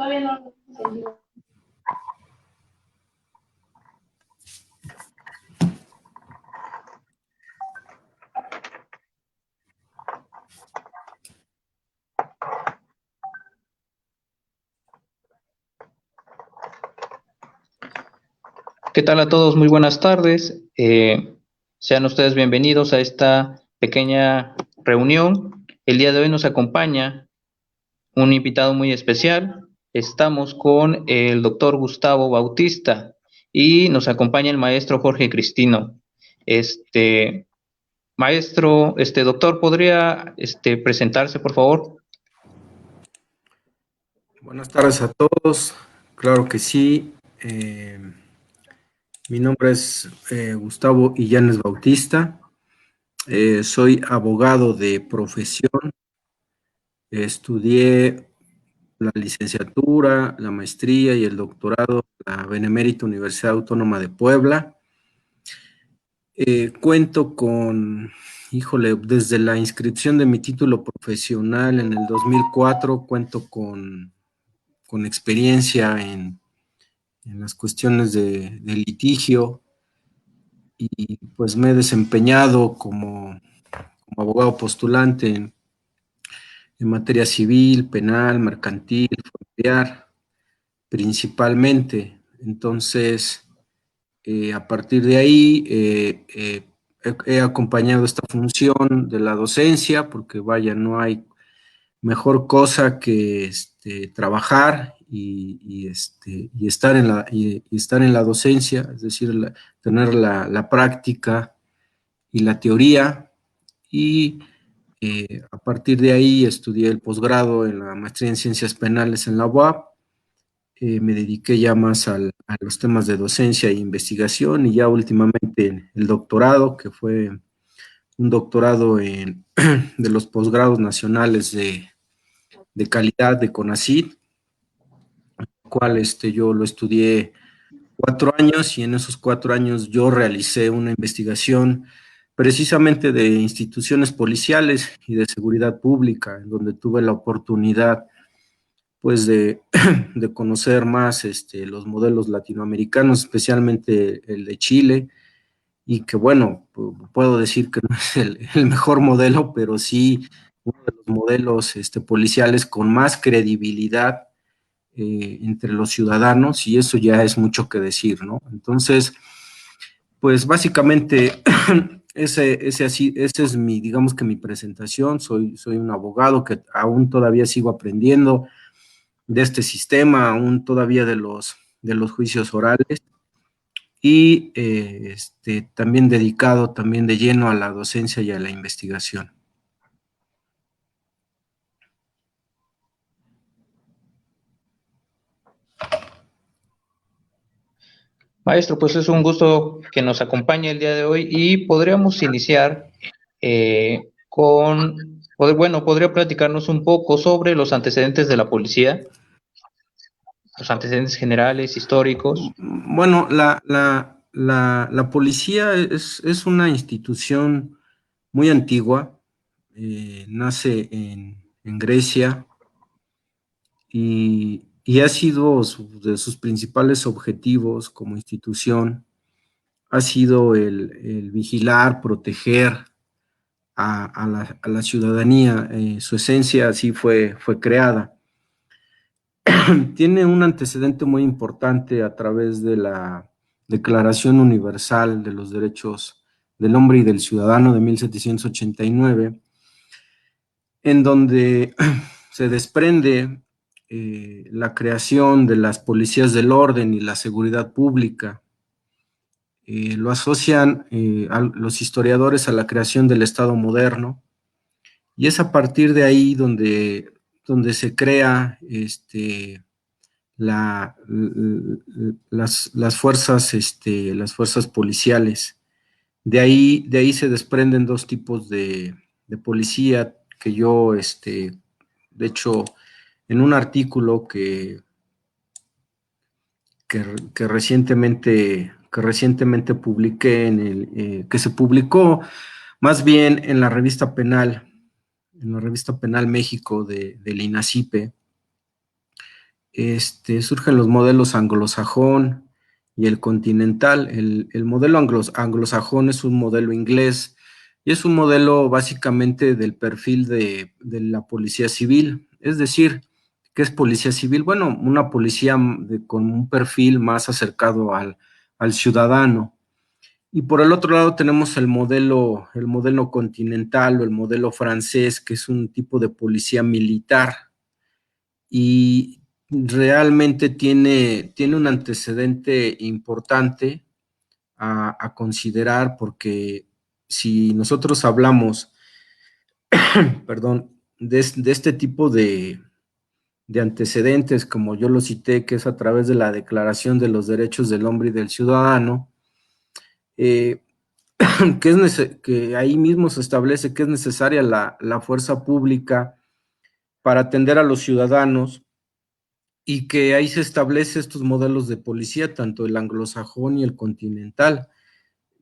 Todavía no. ¿Qué tal a todos? Muy buenas tardes. Sean ustedes bienvenidos a esta pequeña reunión. El día de hoy nos acompaña un invitado muy especial. Estamos con el doctor Gustavo Bautista y nos acompaña el maestro Jorge Cristino. Maestro, doctor, ¿podría presentarse, por favor? Buenas tardes a todos. Claro que sí. Mi nombre es Gustavo Illanes Bautista. Soy abogado de profesión. Estudié la licenciatura, la maestría y el doctorado en la Benemérita Universidad Autónoma de Puebla. Cuento con, desde la inscripción de mi título profesional en el 2004, cuento con experiencia en las cuestiones de litigio, y pues me he desempeñado como abogado postulante en materia civil, penal, mercantil, familiar, principalmente. Entonces, a partir de ahí, he acompañado esta función de la docencia, porque vaya, no hay mejor cosa que trabajar y estar en la docencia, es decir, tener la práctica y la teoría. Y a partir de ahí estudié el posgrado en la maestría en ciencias penales en la UAP. Me dediqué ya más a los temas de docencia e investigación, y ya últimamente el doctorado, que fue un doctorado de los posgrados nacionales de calidad de CONACYT, el cual yo lo estudié 4 años, y en esos 4 años yo realicé una investigación precisamente de instituciones policiales y de seguridad pública, en donde tuve la oportunidad pues de conocer más los modelos latinoamericanos, especialmente el de Chile, y que bueno, puedo decir que no es el mejor modelo, pero sí uno de los modelos policiales con más credibilidad entre los ciudadanos, y eso ya es mucho que decir, ¿no? Entonces, pues básicamente ese es mi, digamos que mi presentación. Soy un abogado que aún todavía sigo aprendiendo de este sistema, aún todavía de los juicios orales, y también dedicado también de lleno a la docencia y a la investigación. Maestro, pues es un gusto que nos acompañe el día de hoy y podríamos iniciar podría platicarnos un poco sobre los antecedentes de la policía, los antecedentes generales, históricos. Bueno, la policía es una institución muy antigua. Nace en Grecia, y ha sido de sus principales objetivos como institución, ha sido el vigilar, proteger a la ciudadanía. Su esencia así fue creada. Tiene un antecedente muy importante a través de la Declaración Universal de los Derechos del Hombre y del Ciudadano de 1789, en donde se desprende la creación de las policías del orden y la seguridad pública. Lo asocian los historiadores a la creación del Estado moderno, y es a partir de ahí donde se crea las fuerzas policiales. De ahí se desprenden dos tipos de policía, que yo, de hecho, en un artículo que recientemente publiqué, que se publicó más bien en la revista Penal México del INACIPE, surgen los modelos anglosajón y el continental. El modelo anglosajón es un modelo inglés y es un modelo básicamente del perfil de la policía civil. Es decir, ¿qué es policía civil? Bueno, una policía con un perfil más acercado al ciudadano. Y por el otro lado tenemos el modelo continental o el modelo francés, que es un tipo de policía militar y realmente tiene un antecedente importante a considerar, porque si nosotros hablamos, perdón, de este tipo de antecedentes, como yo lo cité, que es a través de la Declaración de los Derechos del Hombre y del Ciudadano, eh, que ahí mismo se establece que es necesaria la fuerza pública para atender a los ciudadanos, y que ahí se establece estos modelos de policía, tanto el anglosajón y el continental.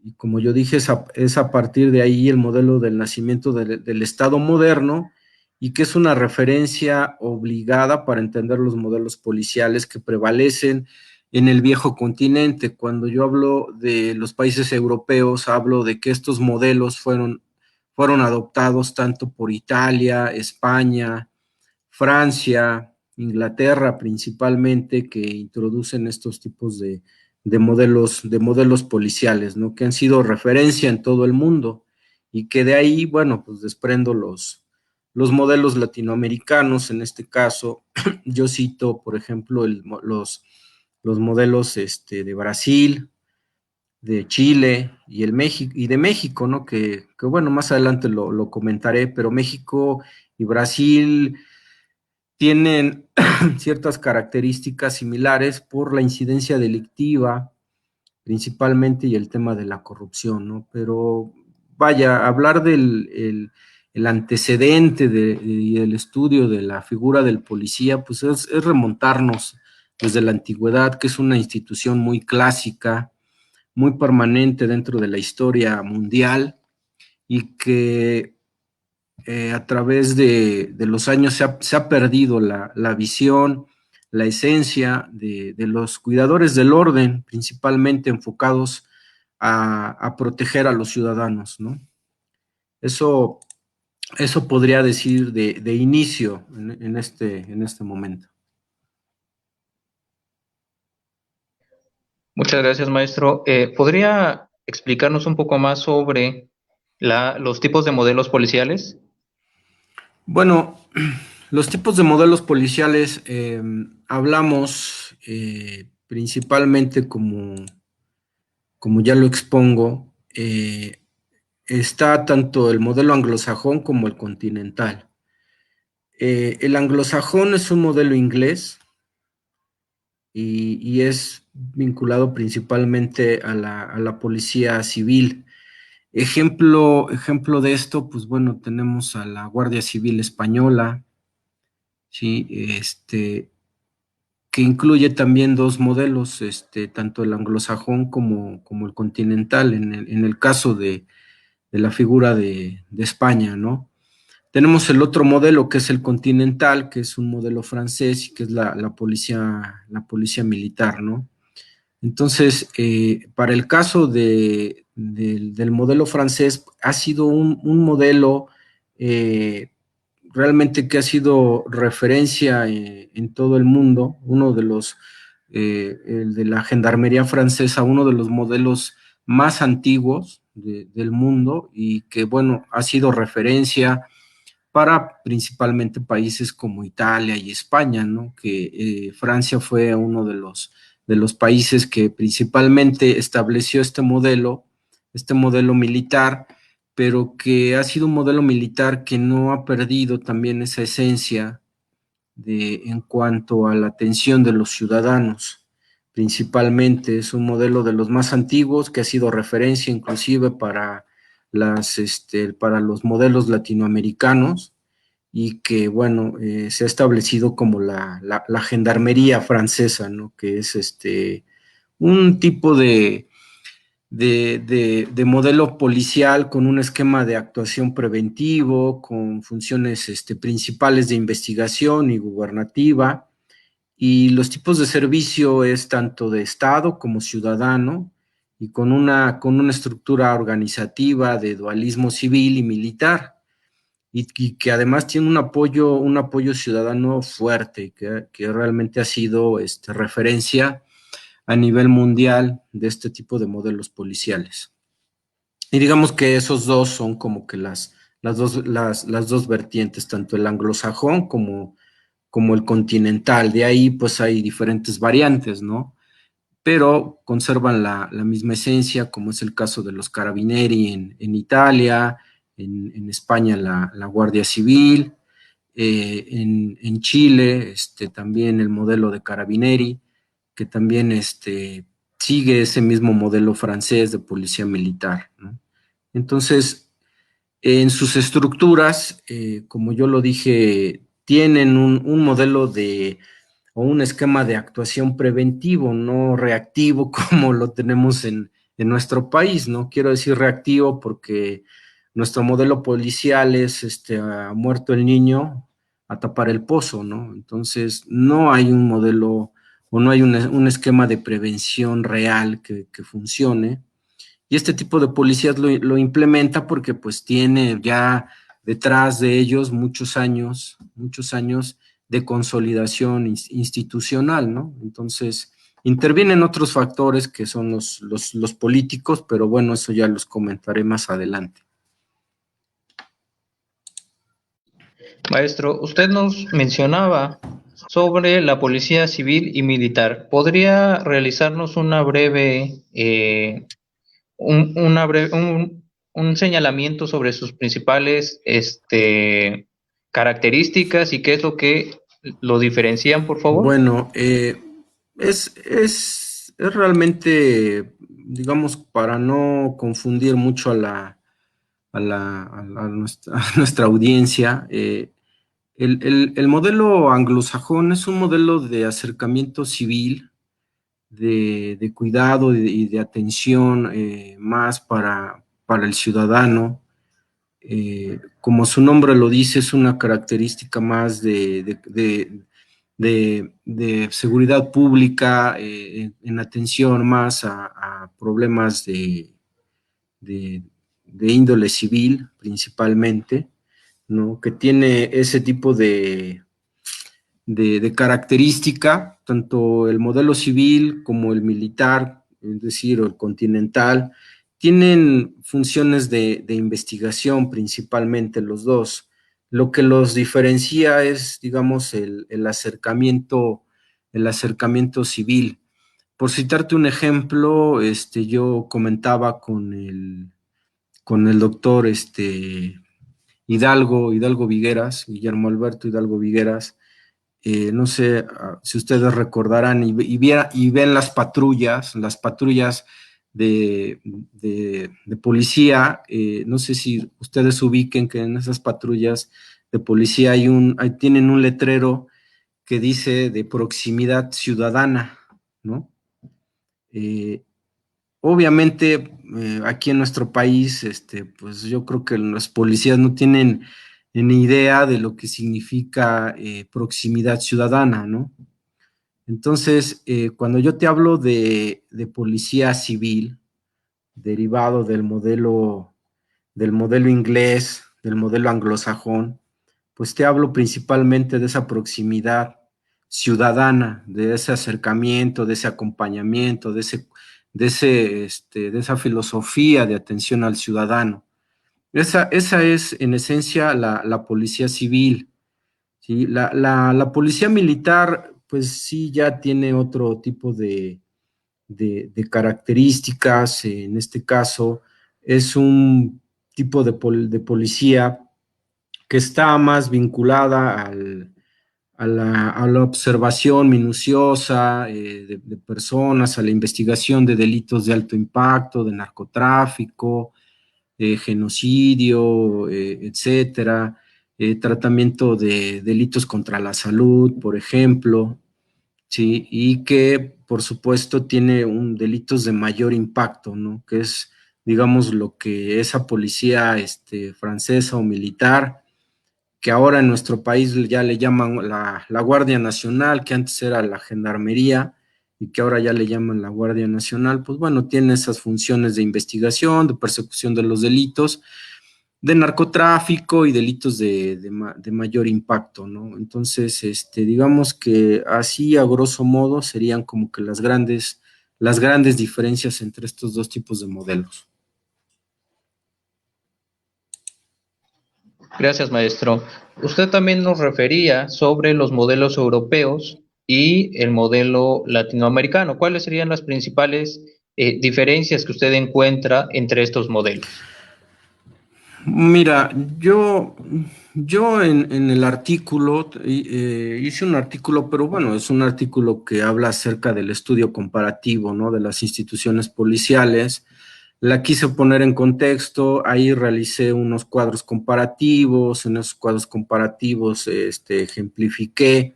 Y como yo dije, es a partir de ahí el modelo del nacimiento del Estado moderno, y que es una referencia obligada para entender los modelos policiales que prevalecen en el viejo continente. Cuando yo hablo de los países europeos, hablo de que estos modelos fueron adoptados tanto por Italia, España, Francia, Inglaterra principalmente, que introducen estos tipos de modelos policiales, ¿no? Que han sido referencia en todo el mundo, y que de ahí, bueno, pues desprendo los modelos latinoamericanos. En este caso, yo cito, por ejemplo, los modelos de Brasil, de Chile y de México, ¿no? Que bueno, más adelante lo comentaré, pero México y Brasil tienen ciertas características similares por la incidencia delictiva, principalmente, y el tema de la corrupción, ¿no? Pero vaya, hablar el antecedente y el estudio de la figura del policía, pues es remontarnos desde la antigüedad, que es una institución muy clásica, muy permanente dentro de la historia mundial, y que a través de los años se ha perdido la visión, la esencia de los cuidadores del orden, principalmente enfocados a proteger a los ciudadanos, ¿no? Eso, eso podría decir de inicio en este momento. Muchas gracias, maestro. ¿Podría explicarnos un poco más sobre los tipos de modelos policiales? Bueno, los tipos de modelos policiales, hablamos principalmente como ya lo expongo, está tanto el modelo anglosajón como el continental. El anglosajón es un modelo inglés y es vinculado principalmente a la policía civil. Ejemplo de esto, pues bueno, tenemos a la Guardia Civil Española, ¿sí? Que incluye también dos modelos, tanto el anglosajón como el continental, en el caso de la figura de España, ¿no? Tenemos el otro modelo, que es el continental, que es un modelo francés y que es la policía militar, ¿no? Entonces, para el caso del modelo francés, ha sido un modelo realmente que ha sido referencia en todo el mundo, el de la gendarmería francesa, uno de los modelos más antiguos del mundo, y que, bueno, ha sido referencia para principalmente países como Italia y España, ¿no? Que Francia fue uno de los países que principalmente estableció este modelo militar, pero que ha sido un modelo militar que no ha perdido también esa esencia en cuanto a la atención de los ciudadanos. Principalmente es un modelo de los más antiguos que ha sido referencia inclusive para los modelos latinoamericanos, y que, bueno, se ha establecido como la gendarmería francesa, ¿no? Que es un tipo de modelo policial con un esquema de actuación preventivo, con funciones principales de investigación y gubernativa, y los tipos de servicio es tanto de Estado como ciudadano, y con una estructura organizativa de dualismo civil y militar, y que además tiene un apoyo ciudadano fuerte, que realmente ha sido referencia a nivel mundial de este tipo de modelos policiales. Y digamos que esos dos son como que las dos vertientes, tanto el anglosajón como el continental. De ahí pues hay diferentes variantes, ¿no? Pero conservan la misma esencia, como es el caso de los carabinieri en Italia, en España la Guardia Civil, en Chile también el modelo de carabinieri, que también sigue ese mismo modelo francés de policía militar, ¿no? Entonces, en sus estructuras, como yo lo dije, tienen un modelo o un esquema de actuación preventivo, no reactivo como lo tenemos en nuestro país, ¿no? Quiero decir reactivo porque nuestro modelo policial es, ha muerto el niño a tapar el pozo, ¿no? Entonces, no hay un modelo o no hay un esquema de prevención real que funcione. Y este tipo de policías lo implementa porque pues tiene ya detrás de ellos muchos años de consolidación institucional, ¿no? Entonces, intervienen otros factores que son los políticos, pero bueno, eso ya los comentaré más adelante. Maestro, usted nos mencionaba sobre la policía civil y militar. ¿Podría realizarnos un señalamiento sobre sus principales características y qué es lo que lo diferencian, por favor? Bueno, es realmente, digamos, para no confundir mucho a nuestra audiencia, el modelo anglosajón es un modelo de acercamiento civil, de cuidado y de atención más para el ciudadano. Como su nombre lo dice, es una característica más de seguridad pública, en atención más a problemas de, de índole civil principalmente, ¿no? Que tiene ese tipo de característica, tanto el modelo civil como el militar, es decir, el continental, tienen funciones de investigación principalmente los dos. Lo que los diferencia es, digamos, el acercamiento civil. Por citarte un ejemplo, yo comentaba con el doctor Hidalgo Vigueras, Guillermo Alberto Hidalgo Vigueras. No sé si ustedes recordarán y ven las patrullas de policía. No sé si ustedes ubiquen que en esas patrullas de policía tienen un letrero que dice de proximidad ciudadana, ¿no? Eh, Obviamente, aquí en nuestro país, pues yo creo que los policías no tienen ni idea de lo que significa proximidad ciudadana, ¿no? Entonces, cuando yo te hablo de policía civil, derivado del modelo inglés, del modelo anglosajón, pues te hablo principalmente de esa proximidad ciudadana, de ese acercamiento, de ese acompañamiento, de esa filosofía de atención al ciudadano. Esa es, en esencia, la policía civil, ¿sí? La policía militar, pues sí, ya tiene otro tipo de características. En este caso, es un tipo de policía que está más vinculada a la observación minuciosa de personas, a la investigación de delitos de alto impacto, de narcotráfico, genocidio, etcétera, tratamiento de delitos contra la salud, por ejemplo, ¿sí? Y que, por supuesto, tiene delitos de mayor impacto, ¿no? Que es, digamos, lo que esa policía francesa o militar que ahora en nuestro país ya le llaman la Guardia Nacional, que antes era la Gendarmería y que ahora ya le llaman la Guardia Nacional, pues bueno, tiene esas funciones de investigación, de persecución de los delitos, de narcotráfico y delitos de mayor impacto, ¿no? Entonces, digamos que así a grosso modo serían como que las grandes diferencias entre estos dos tipos de modelos. Gracias, maestro. Usted también nos refería sobre los modelos europeos y el modelo latinoamericano. ¿Cuáles serían las principales diferencias que usted encuentra entre estos modelos? Mira, yo en el artículo, hice un artículo, pero bueno, es un artículo que habla acerca del estudio comparativo, ¿no? De las instituciones policiales. La quise poner en contexto, ahí realicé unos cuadros comparativos, en esos cuadros comparativos ejemplifiqué.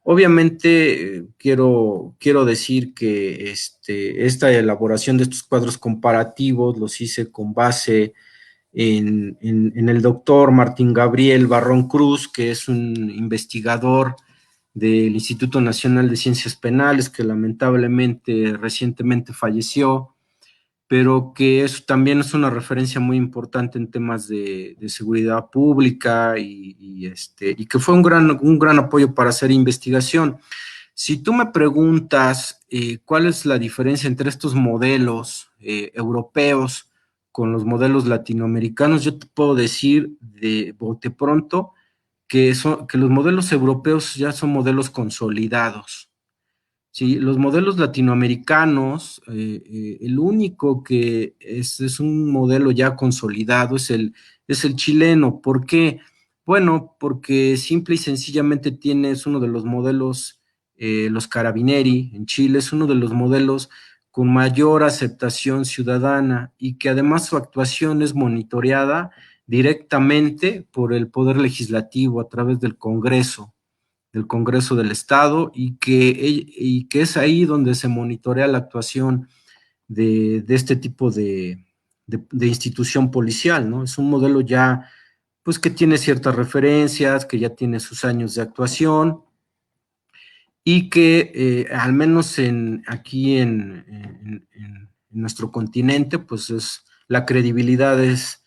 Obviamente, quiero decir que esta elaboración de estos cuadros comparativos los hice con base en el doctor Martín Gabriel Barrón Cruz, que es un investigador del Instituto Nacional de Ciencias Penales, que lamentablemente recientemente falleció, pero que también es una referencia muy importante en temas de seguridad pública y que fue un gran apoyo para hacer investigación. Si tú me preguntas cuál es la diferencia entre estos modelos europeos con los modelos latinoamericanos, yo te puedo decir de bote pronto que los modelos europeos ya son modelos consolidados. Sí, los modelos latinoamericanos, el único que es un modelo ya consolidado es el chileno. ¿Por qué? Bueno, porque simple y sencillamente es uno de los modelos, los Carabinieri en Chile, es uno de los modelos con mayor aceptación ciudadana y que además su actuación es monitoreada directamente por el Poder Legislativo a través del Congreso del Estado y que es ahí donde se monitorea la actuación de este tipo de institución policial, ¿no? Es un modelo ya, pues que tiene ciertas referencias, que ya tiene sus años de actuación y que al menos aquí en nuestro continente, pues la credibilidad es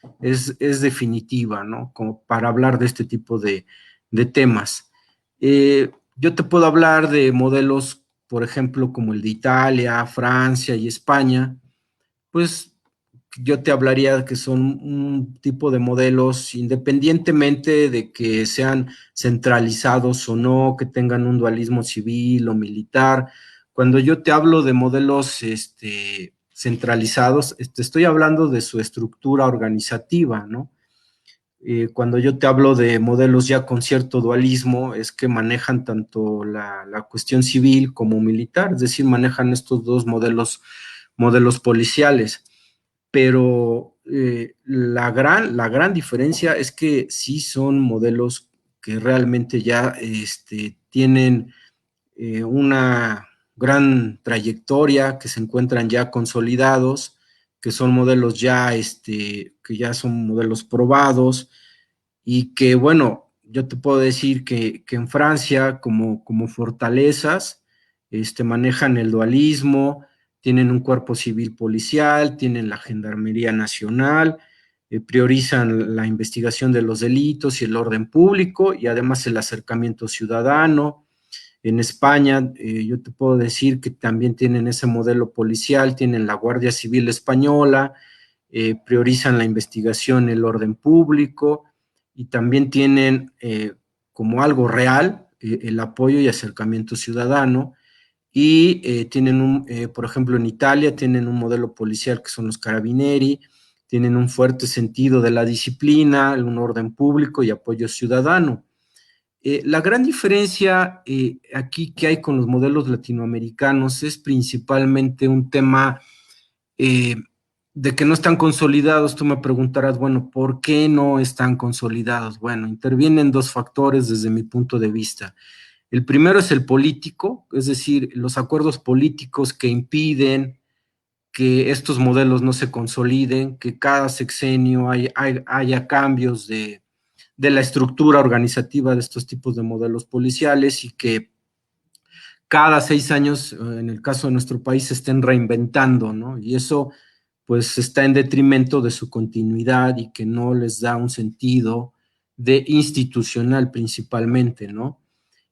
definitiva, ¿no? Como para hablar de este tipo de temas. Yo te puedo hablar de modelos, por ejemplo, como el de Italia, Francia y España, pues yo te hablaría de que son un tipo de modelos independientemente de que sean centralizados o no, que tengan un dualismo civil o militar. Cuando yo te hablo de modelos centralizados, estoy hablando de su estructura organizativa, ¿no? Cuando yo te hablo de modelos ya con cierto dualismo, es que manejan tanto la cuestión civil como militar, es decir, manejan estos dos modelos policiales, pero la gran diferencia es que sí son modelos que realmente ya tienen una gran trayectoria, que se encuentran ya consolidados, que son modelos ya, que ya son modelos probados y que, bueno, yo te puedo decir que en Francia, como fortalezas, manejan el dualismo, tienen un cuerpo civil policial, tienen la Gendarmería Nacional, priorizan la investigación de los delitos y el orden público y además el acercamiento ciudadano. En España, yo te puedo decir que también tienen ese modelo policial, tienen la Guardia Civil Española, priorizan la investigación, el orden público y también tienen como algo real el apoyo y acercamiento ciudadano y por ejemplo, en Italia tienen un modelo policial que son los carabinieri, tienen un fuerte sentido de la disciplina, un orden público y apoyo ciudadano. La gran diferencia aquí que hay con los modelos latinoamericanos es principalmente un tema eh, de que no están consolidados. Tú me preguntarás, bueno, ¿por qué no están consolidados? Bueno, intervienen dos factores desde mi punto de vista. El primero es el político, es decir, los acuerdos políticos que impiden que estos modelos no se consoliden, que cada sexenio haya cambios de de la estructura organizativa de estos tipos de modelos policiales y que cada 6 años, en el caso de nuestro país, se estén reinventando, ¿no? Y eso, pues, está en detrimento de su continuidad y que no les da un sentido de institucional principalmente, ¿no?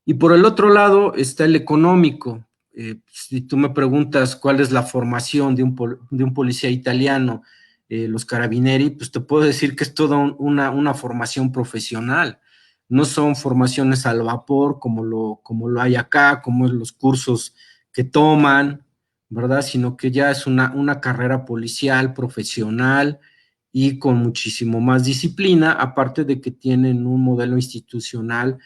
Y por el otro lado está el económico. Si tú me preguntas cuál es la formación de un policía italiano, los carabinieri, pues te puedo decir que es toda una formación profesional. No son formaciones al vapor como lo hay acá, como en los cursos que toman, ¿verdad? Sino que ya es una carrera policial profesional y con muchísimo más disciplina, aparte de que tienen un modelo institucional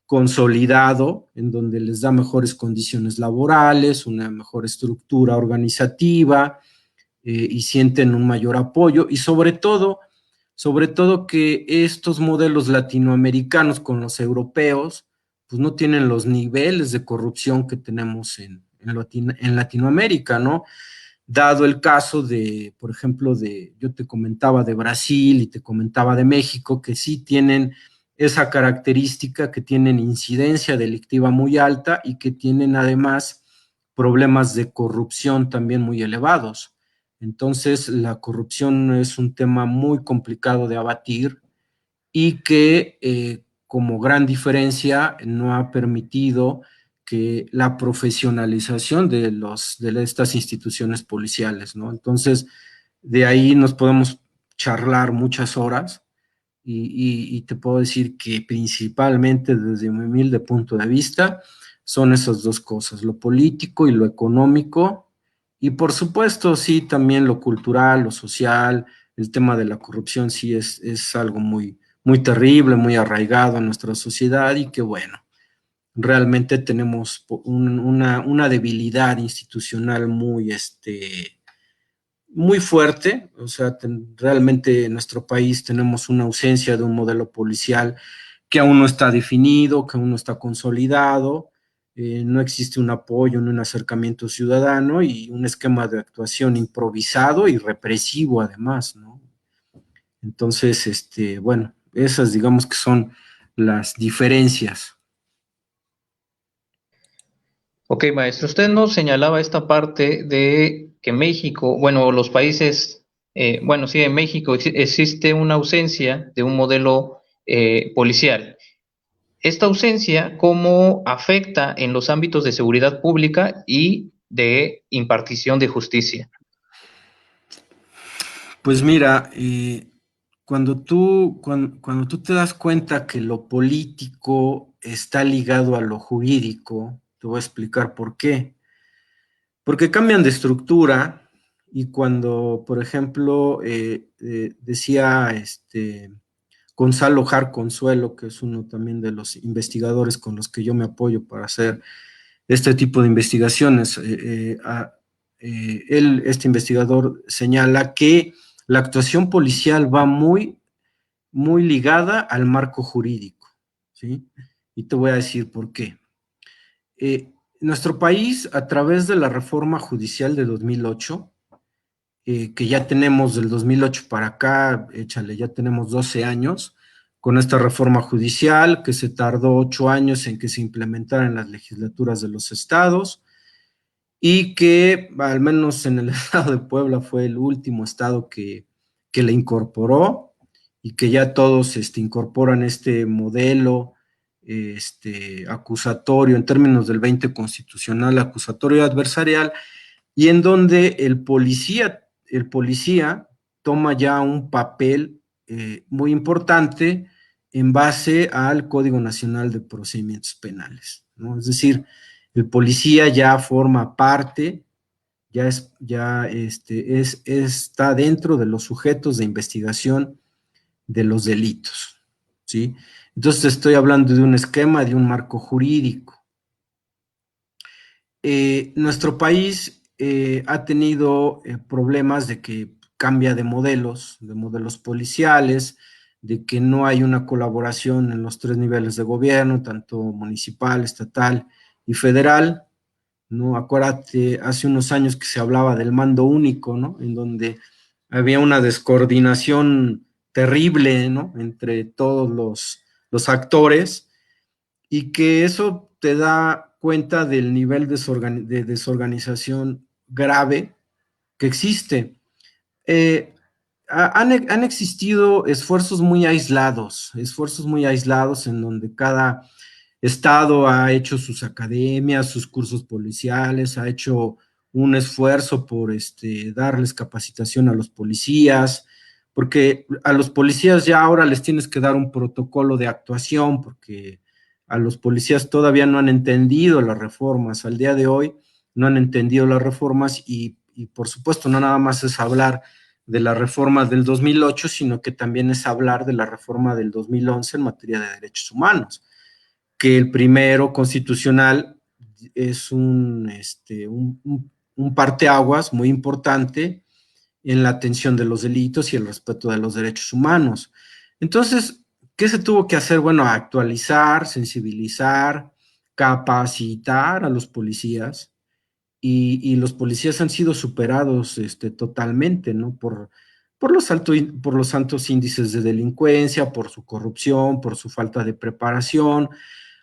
consolidado, en donde les da mejores condiciones laborales, una mejor estructura organizativa, y sienten un mayor apoyo, y sobre todo que estos modelos latinoamericanos con los europeos, pues no tienen los niveles de corrupción que tenemos en Latinoamérica, ¿no? Dado el caso de, por ejemplo, yo te comentaba de Brasil y te comentaba de México, que sí tienen esa característica, que tienen incidencia delictiva muy alta y que tienen además problemas de corrupción también muy elevados. Entonces, la corrupción es un tema muy complicado de abatir y que como gran diferencia no ha permitido que la profesionalización de estas instituciones policiales, ¿no? Entonces, de ahí nos podemos charlar muchas horas y te puedo decir que principalmente desde mi humilde punto de vista son esas dos cosas, lo político y lo económico, y por supuesto sí también lo cultural, lo social, el tema de la corrupción sí es algo muy terrible, muy arraigado en nuestra sociedad y que bueno, realmente tenemos una debilidad institucional muy fuerte, o sea, realmente en nuestro país tenemos una ausencia de un modelo policial que aún no está definido, que aún no está consolidado, no existe un apoyo ni un acercamiento ciudadano y un esquema de actuación improvisado y represivo además, ¿no? Entonces, bueno, esas digamos que son las diferencias. Ok, maestro, usted nos señalaba esta parte de que México, bueno, los países, bueno, sí, en México existe una ausencia de un modelo policial. Esta ausencia, ¿cómo afecta en los ámbitos de seguridad pública y de impartición de justicia? Pues mira, cuando tú te das cuenta que lo político está ligado a lo jurídico, te voy a explicar por qué. Porque cambian de estructura y cuando, por ejemplo, decía Gonzalo Jar Consuelo, que es uno también de los investigadores con los que yo me apoyo para hacer este tipo de investigaciones, este investigador señala que la actuación policial va muy ligada al marco jurídico, ¿sí? Y te voy a decir por qué. Nuestro país, a través de la reforma judicial de 2008, que ya tenemos del 2008 para acá, échale, ya tenemos 12 años, con esta reforma judicial que se tardó 8 años en que se implementara en las legislaturas de los estados y que al menos en el estado de Puebla fue el último estado que le incorporó y que ya todos incorporan este modelo acusatorio en términos del 20 constitucional, acusatorio y adversarial, y en donde el policía toma ya un papel muy importante en base al Código Nacional de Procedimientos Penales, ¿no? Es decir, el policía ya forma parte, está dentro de los sujetos de investigación de los delitos, ¿sí? Entonces estoy hablando de un esquema, de un marco jurídico. Nuestro país ha tenido problemas de que cambia de modelos policiales, de que no hay una colaboración en los tres niveles de gobierno, tanto municipal, estatal y federal, ¿no? Acuérdate, hace unos años que se hablaba del mando único, ¿no? En donde había una descoordinación terrible, ¿no? Entre todos los actores, y que eso te da cuenta del nivel de desorganización grave que existe. Eh, han existido esfuerzos muy aislados en donde cada estado ha hecho sus academias, sus cursos policiales, ha hecho un esfuerzo por darles capacitación a los policías, porque a los policías ya ahora les tienes que dar un protocolo de actuación, porque a los policías todavía no han entendido las reformas, al día de hoy no han entendido las reformas y por supuesto no nada más es hablar de la reforma del 2008, sino que también es hablar de la reforma del 2011 en materia de derechos humanos, que el primero constitucional es un parteaguas muy importante en la atención de los delitos y el respeto de los derechos humanos. Entonces, ¿qué se tuvo que hacer? Bueno, actualizar, sensibilizar, capacitar a los policías, y los policías han sido superados totalmente, ¿no? Por los altos índices de delincuencia, por su corrupción, por su falta de preparación,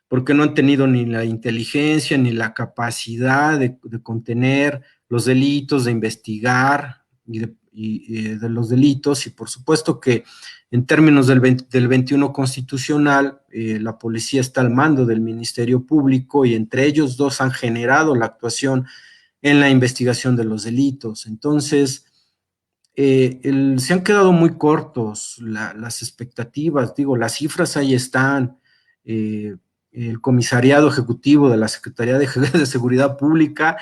porque no han tenido ni la inteligencia ni la capacidad de contener los delitos, de investigar de los delitos, y por supuesto que en términos del 21 constitucional, la policía está al mando del Ministerio Público y entre ellos dos han generado la actuación en la investigación de los delitos. Entonces, se han quedado muy cortos las expectativas, digo, las cifras ahí están. eh, el comisariado ejecutivo de la Secretaría de Seguridad Pública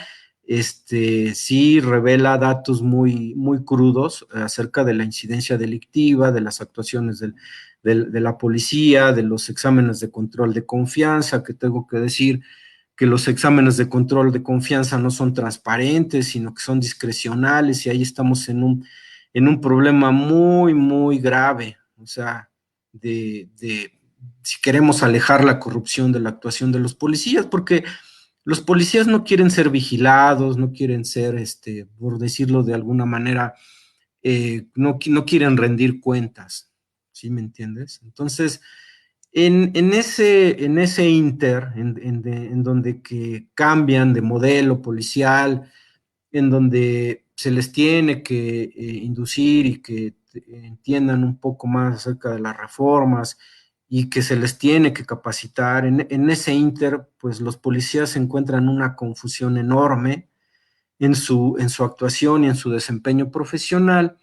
sí revela datos muy crudos acerca de la incidencia delictiva, de las actuaciones de la policía, de los exámenes de control de confianza, que tengo que decir que los exámenes de control de confianza no son transparentes, sino que son discrecionales, y ahí estamos en un problema muy grave, o sea, si queremos alejar la corrupción de la actuación de los policías, porque los policías no quieren ser vigilados, no quieren ser, por decirlo de alguna manera, no quieren rendir cuentas, ¿sí me entiendes? Entonces, en ese inter, en donde que cambian de modelo policial, en donde se les tiene que inducir y que entiendan un poco más acerca de las reformas y que se les tiene que capacitar, en ese inter, pues los policías se encuentran una confusión enorme en su actuación y en su desempeño profesional,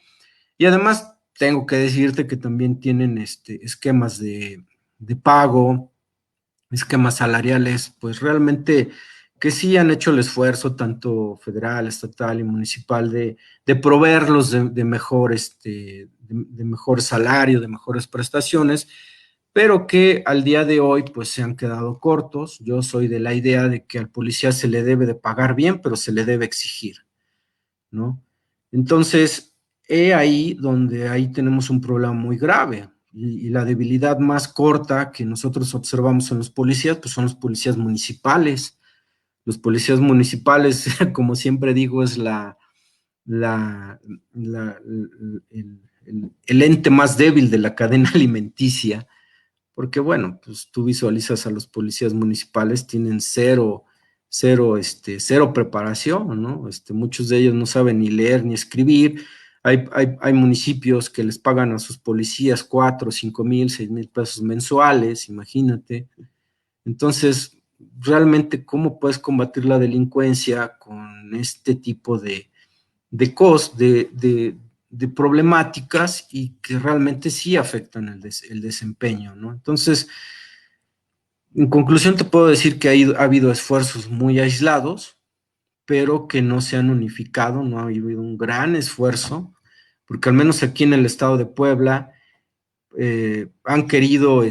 y además tengo que decirte que también tienen esquemas de pago, esquemas salariales, pues realmente que sí han hecho el esfuerzo, tanto federal, estatal y municipal, de proveerlos de mejor, de mejor salario, de mejores prestaciones, pero que al día de hoy pues se han quedado cortos. Yo soy de la idea de que al policía se le debe de pagar bien, pero se le debe exigir, ¿no? Entonces, ahí donde ahí tenemos un problema muy grave, y la debilidad más corta que nosotros observamos en los policías, pues son los policías municipales. Los policías municipales, como siempre digo, es la, la- el ente más débil de la cadena alimenticia, porque bueno, pues tú visualizas a los policías municipales, tienen cero preparación, ¿no? Muchos de ellos no saben ni leer ni escribir. Hay municipios que les pagan a sus policías 4, 5 mil, 6 mil pesos mensuales, imagínate. Entonces, realmente, ¿cómo puedes combatir la delincuencia con este tipo de problemáticas y que realmente sí afectan el desempeño, ¿no? Entonces, en conclusión, te puedo decir que ha habido esfuerzos muy aislados, pero que no se han unificado, no ha habido un gran esfuerzo, porque al menos aquí en el estado de Puebla han querido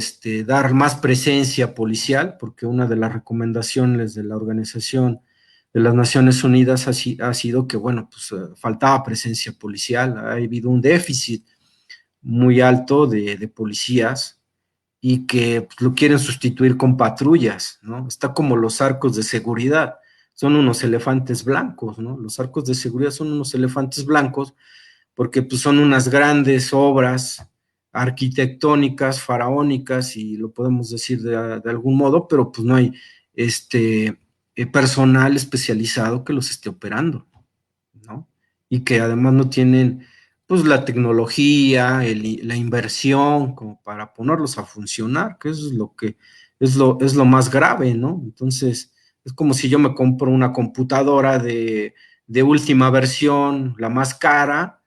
dar más presencia policial, porque una de las recomendaciones de la Organización de las Naciones Unidas ha sido que, bueno, pues faltaba presencia policial, ha habido un déficit muy alto de policías, y que pues, lo quieren sustituir con patrullas, ¿no? Está como los arcos de seguridad, son unos elefantes blancos, ¿no? Los arcos de seguridad son unos elefantes blancos porque pues, son unas grandes obras arquitectónicas, faraónicas, y lo podemos decir de algún modo, pero pues no hay personal especializado que los esté operando, ¿no? Y que además no tienen pues la tecnología, la inversión como para ponerlos a funcionar, que eso es lo que es lo más grave, ¿no? Entonces, es como si yo me compro una computadora de última versión, la más cara,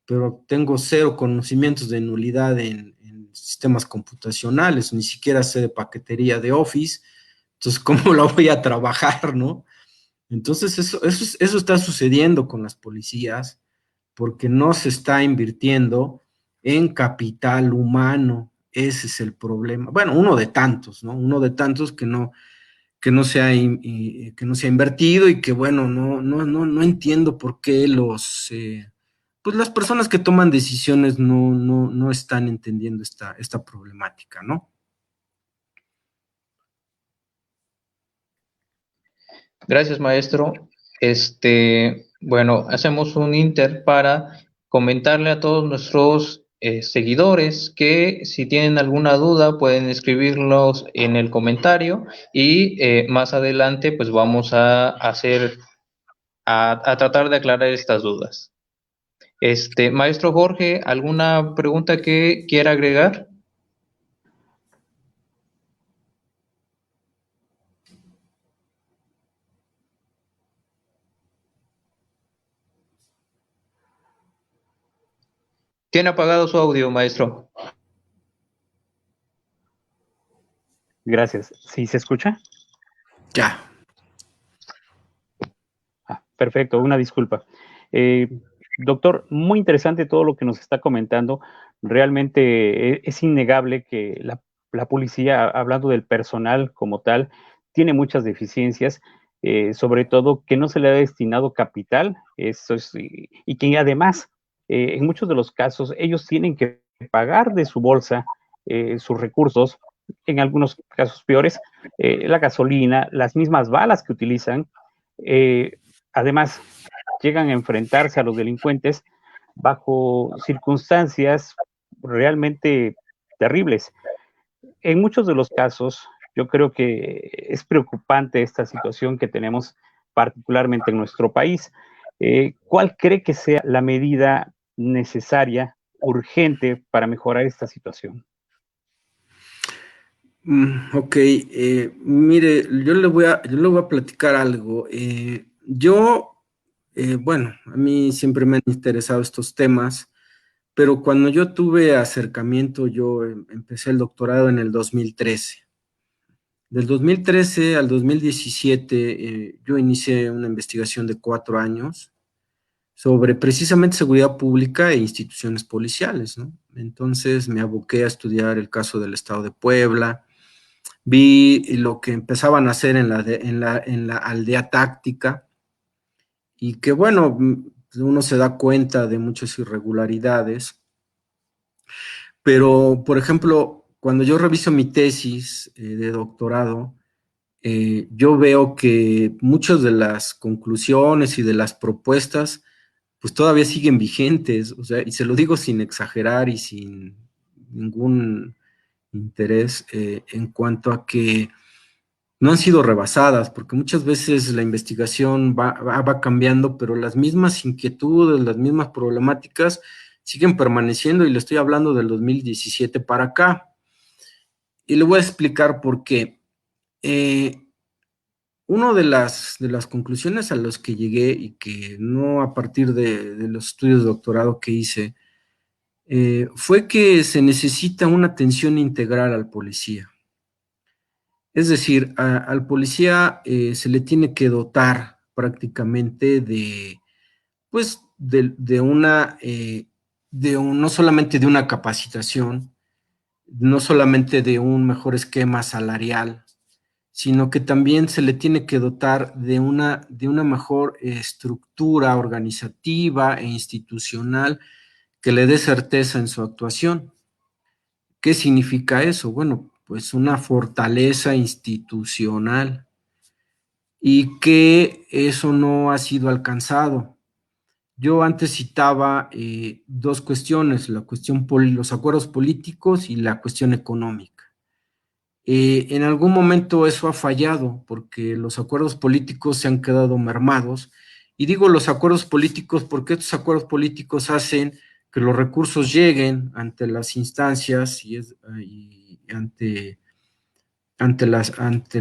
pero tengo cero conocimientos de nulidad en sistemas computacionales, ni siquiera sé de paquetería de Office, entonces, ¿cómo la voy a trabajar, no? Entonces, eso está sucediendo con las policías porque no se está invirtiendo en capital humano. Ese es el problema. Bueno, uno de tantos, ¿no? Uno de tantos que no se ha, que no se ha invertido y que, bueno, no entiendo por qué pues las personas que toman decisiones no están entendiendo esta problemática, ¿no? Gracias, maestro. Bueno, hacemos un inter para comentarle a todos nuestros seguidores que si tienen alguna duda pueden escribirlos en el comentario y más adelante pues vamos a a tratar de aclarar estas dudas. Maestro Jorge, ¿alguna pregunta que quiera agregar? Tiene apagado su audio, maestro. Gracias. ¿Sí se escucha? Ya. Perfecto, una disculpa. Doctor, muy interesante todo lo que nos está comentando. Realmente es innegable que la policía, hablando del personal como tal, tiene muchas deficiencias, sobre todo que no se le ha destinado capital, y que además, en muchos de los casos, ellos tienen que pagar de su bolsa sus recursos, en algunos casos peores, la gasolina, las mismas balas que utilizan. Además, llegan a enfrentarse a los delincuentes bajo circunstancias realmente terribles. En muchos de los casos, yo creo que es preocupante esta situación que tenemos particularmente en nuestro país. ¿Cuál cree que sea la medida necesaria, urgente, para mejorar esta situación? Ok, mire, yo le voy a platicar algo. Bueno, a mí siempre me han interesado estos temas, pero cuando yo tuve acercamiento, yo empecé el doctorado en el 2013. Del 2013 al 2017, yo inicié una investigación de 4 años sobre precisamente seguridad pública e instituciones policiales, ¿no? Entonces me aboqué a estudiar el caso del Estado de Puebla. Vi lo que empezaban a hacer en la aldea táctica y que, bueno, uno se da cuenta de muchas irregularidades, pero, por ejemplo, cuando yo reviso mi tesis de doctorado, yo veo que muchas de las conclusiones y de las propuestas, pues todavía siguen vigentes, o sea, y se lo digo sin exagerar y sin ningún interés en cuanto a que no han sido rebasadas, porque muchas veces la investigación va cambiando, pero las mismas inquietudes, las mismas problemáticas siguen permaneciendo y le estoy hablando del 2017 para acá. Y le voy a explicar por qué. Una de las conclusiones a las que llegué y que no a partir de los estudios de doctorado que hice, fue que se necesita una atención integral al policía. Es decir, al policía se le tiene que dotar prácticamente pues, no solamente de una capacitación, no solamente de un mejor esquema salarial, sino que también se le tiene que dotar de una mejor estructura organizativa e institucional que le dé certeza en su actuación. ¿Qué significa eso? Bueno, pues una fortaleza institucional y que eso no ha sido alcanzado. yo antes citaba dos cuestiones, los acuerdos políticos y la cuestión económica. En algún momento eso ha fallado porque los acuerdos políticos se han quedado mermados. Y digo los acuerdos políticos porque estos acuerdos políticos hacen que los recursos lleguen ante las instancias y ante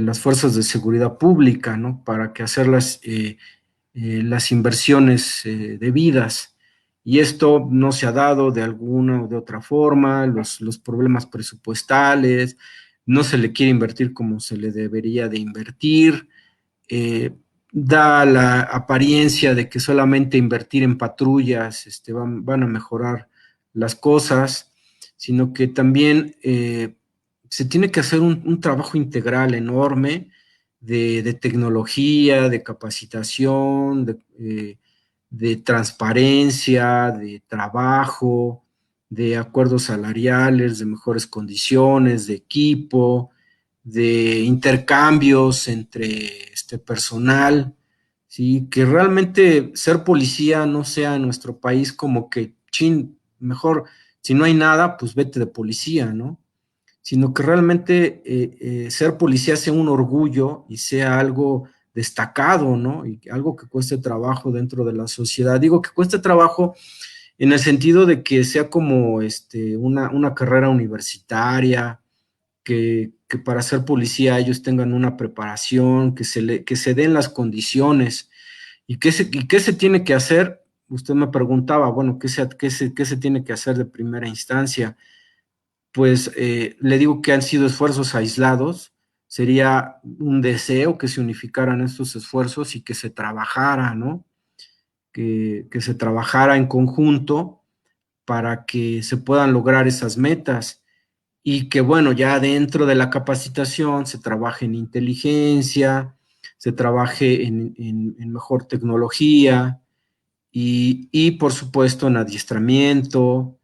las fuerzas de seguridad pública, ¿no? Para que hacer las inversiones debidas. Y esto no se ha dado de alguna o de otra forma, los problemas presupuestales, no se le quiere invertir como se le debería de invertir, eh, da la apariencia de que solamente invertir en patrullas van a mejorar las cosas, sino que también se tiene que hacer un trabajo integral enorme de tecnología, de capacitación, de transparencia, de trabajo, de acuerdos salariales, de mejores condiciones, de equipo, de intercambios entre este personal, ¿sí? Que realmente ser policía no sea en nuestro país como que, chin, mejor, si no hay nada, pues vete de policía, ¿no? Sino que realmente ser policía sea un orgullo y sea algo destacado, ¿no? Y algo que cueste trabajo dentro de la sociedad. Digo que cueste trabajo en el sentido de que sea como una carrera universitaria, que para ser policía ellos tengan una preparación, que se den las condiciones. ¿Y qué se tiene que hacer? Usted me preguntaba, bueno, qué se tiene que hacer de primera instancia? Pues le digo que han sido esfuerzos aislados, sería un deseo que se unificaran estos esfuerzos y que se trabajara, ¿no? Que se trabajara en conjunto para que se puedan lograr esas metas y que, bueno, ya dentro de la capacitación se trabaje en inteligencia, se trabaje en mejor tecnología y, por supuesto, en adiestramiento,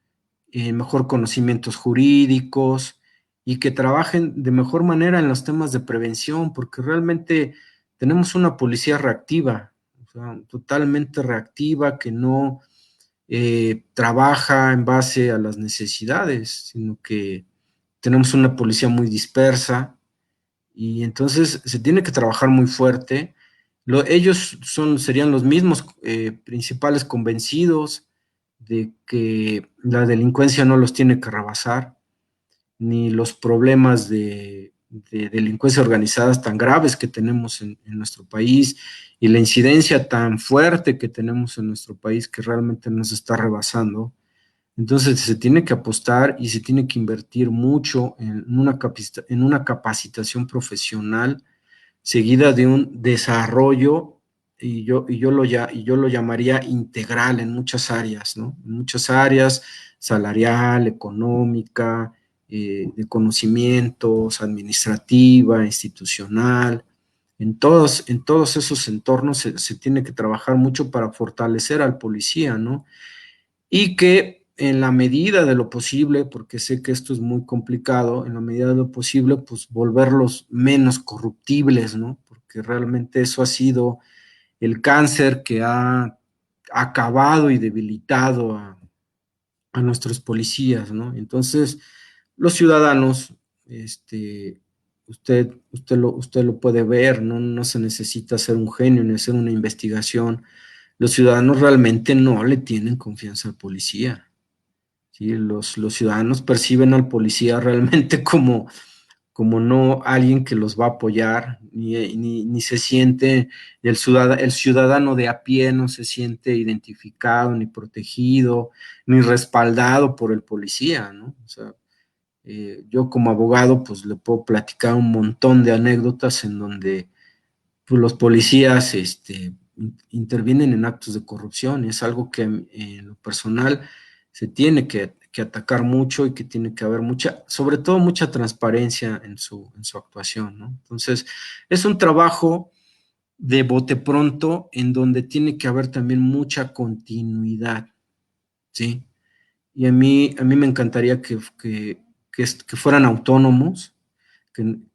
mejor conocimientos jurídicos y que trabajen de mejor manera en los temas de prevención, porque realmente tenemos una policía reactiva, o sea, totalmente reactiva, que no trabaja en base a las necesidades, sino que tenemos una policía muy dispersa y entonces se tiene que trabajar muy fuerte. Ellos serían los mismos principales convencidos de que la delincuencia no los tiene que rebasar, ni los problemas de delincuencia organizadas tan graves que tenemos en nuestro país y la incidencia tan fuerte que tenemos en nuestro país que realmente nos está rebasando. Entonces se tiene que apostar y se tiene que invertir mucho en una capacitación profesional seguida de un desarrollo, y yo lo llamaría integral en muchas áreas, ¿no? En muchas áreas, salarial, económica, de conocimientos, administrativa, institucional. En todos esos entornos se tiene que trabajar mucho para fortalecer al policía, ¿no? Y que en la medida de lo posible, porque sé que esto es muy complicado, en la medida de lo posible, pues volverlos menos corruptibles, ¿no? Porque realmente eso ha sido el cáncer que ha acabado y debilitado a nuestros policías, ¿no? Entonces, los ciudadanos, usted lo puede ver, ¿no? No se necesita ser un genio ni hacer una investigación. Los ciudadanos realmente no le tienen confianza al policía. ¿Sí? Los ciudadanos perciben al policía realmente como no alguien que los va a apoyar, ni se siente, el ciudadano de a pie no se siente identificado, ni protegido, ni respaldado por el policía, ¿no? O sea, yo como abogado, pues le puedo platicar un montón de anécdotas en donde pues, los policías intervienen en actos de corrupción, y es algo que en lo personal se tiene que atacar mucho y que tiene que haber sobre todo mucha transparencia en su actuación, ¿no? Entonces, es un trabajo de bote pronto en donde tiene que haber también mucha continuidad, ¿sí? Y a mí me encantaría que fueran autónomos,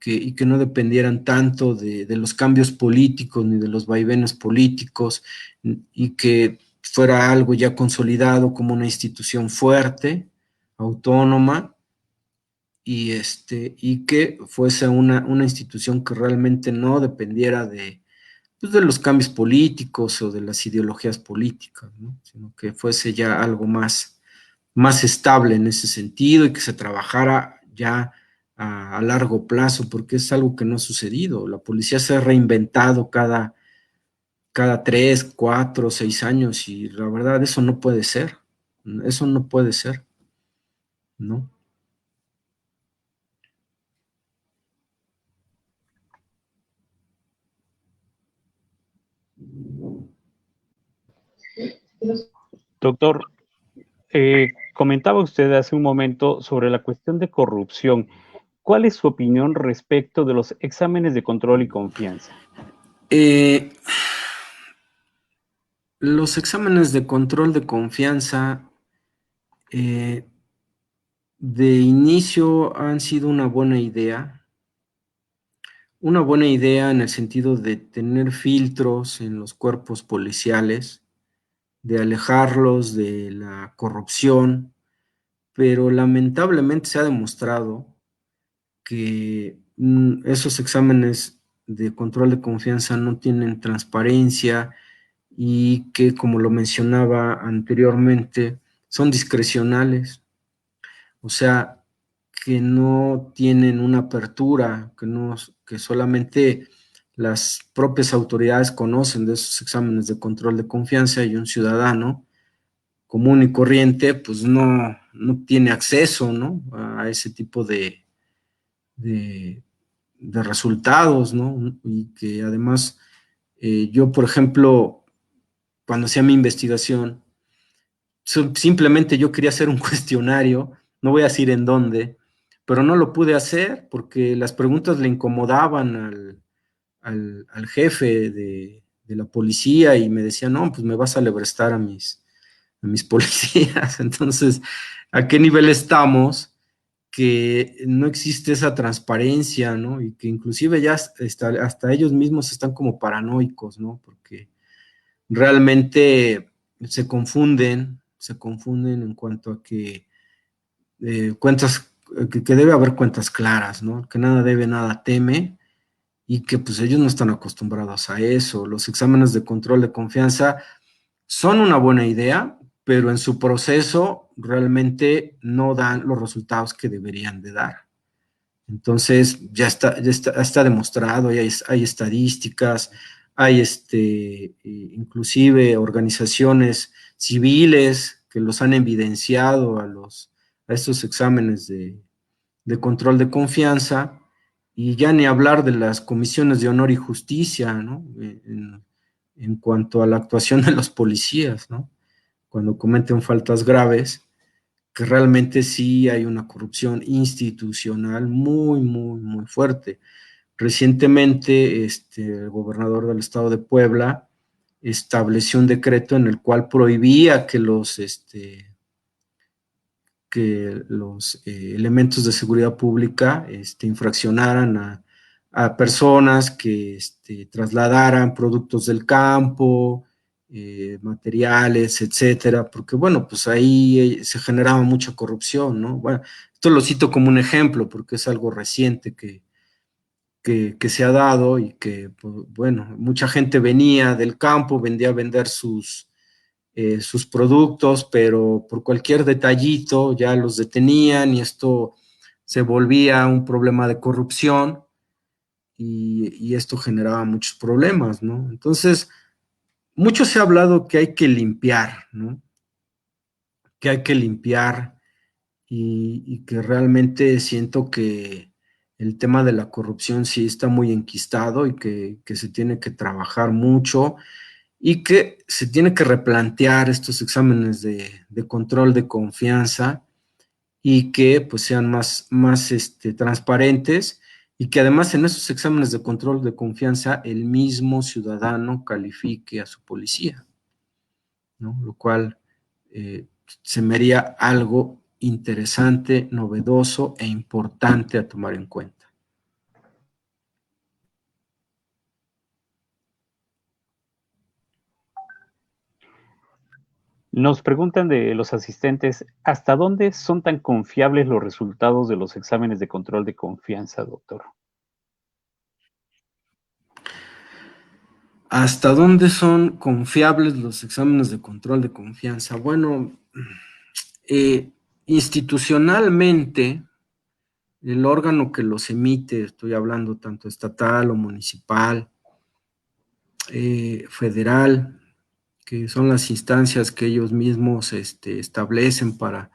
y que no dependieran tanto de los cambios políticos ni de los vaivenes políticos, y que fuera algo ya consolidado como una institución fuerte, autónoma, y que fuese una institución que realmente no dependiera pues, de los cambios políticos o de las ideologías políticas, ¿no? Sino que fuese ya algo más estable en ese sentido y que se trabajara ya a largo plazo, porque es algo que no ha sucedido. La policía se ha reinventado cada 3, 4, 6 años y la verdad eso no puede ser, eso no puede ser, ¿no? Doctor, comentaba usted hace un momento sobre la cuestión de corrupción. ¿Cuál es su opinión respecto de los exámenes de control y confianza? Eh, los exámenes de control de confianza eh, de inicio han sido una buena idea en el sentido de tener filtros en los cuerpos policiales, de alejarlos de la corrupción, pero lamentablemente se ha demostrado que esos exámenes de control de confianza no tienen transparencia y que, como lo mencionaba anteriormente, son discrecionales, o sea, que no tienen una apertura, que solamente las propias autoridades conocen de esos exámenes de control de confianza y un ciudadano común y corriente, pues no tiene acceso, ¿no? A ese tipo de, de resultados, ¿no? Y que además yo, por ejemplo, cuando hacía mi investigación, simplemente yo quería hacer un cuestionario, no voy a decir en dónde, pero no lo pude hacer porque las preguntas le incomodaban al jefe de la policía y me decía, no, pues me vas a lebrestar a mis policías. Entonces, ¿a qué nivel estamos? Que no existe esa transparencia, ¿no? Y que inclusive ya hasta ellos mismos están como paranoicos, ¿no? Porque realmente se confunden en cuanto a que cuentas, que debe haber cuentas claras, ¿no? Que nada debe, nada teme, y que pues ellos no están acostumbrados a eso. Los exámenes de control de confianza son una buena idea, pero en su proceso realmente no dan los resultados que deberían de dar. Entonces, ya está demostrado, hay estadísticas, hay inclusive organizaciones civiles que los han evidenciado a estos exámenes de control de confianza, y ya ni hablar de las comisiones de honor y justicia, ¿no? En cuanto a la actuación de los policías, ¿no? Cuando cometen faltas graves, que realmente sí hay una corrupción institucional muy, muy, muy fuerte. Recientemente, el gobernador del estado de Puebla estableció un decreto en el cual prohibía que los elementos de seguridad pública infraccionaran a personas que trasladaran productos del campo, materiales, etcétera, porque bueno, pues ahí se generaba mucha corrupción, ¿no? Bueno, esto lo cito como un ejemplo porque es algo reciente que se ha dado y que, pues, bueno, mucha gente venía del campo, vendía a vender sus productos, pero por cualquier detallito ya los detenían y esto se volvía un problema de corrupción y esto generaba muchos problemas, ¿no? Entonces, mucho se ha hablado que hay que limpiar, ¿no? Que hay que limpiar y que realmente siento que el tema de la corrupción sí está muy enquistado y que se tiene que trabajar mucho y que se tiene que replantear estos exámenes de control de confianza y que pues sean más transparentes y que además en esos exámenes de control de confianza el mismo ciudadano califique a su policía, ¿no? Lo cual se me haría algo interesante, novedoso e importante a tomar en cuenta. Nos preguntan de los asistentes, ¿hasta dónde son tan confiables los resultados de los exámenes de control de confianza, doctor? ¿Hasta dónde son confiables los exámenes de control de confianza? Bueno, institucionalmente, el órgano que los emite, estoy hablando tanto estatal o municipal, federal, que son las instancias que ellos mismos establecen para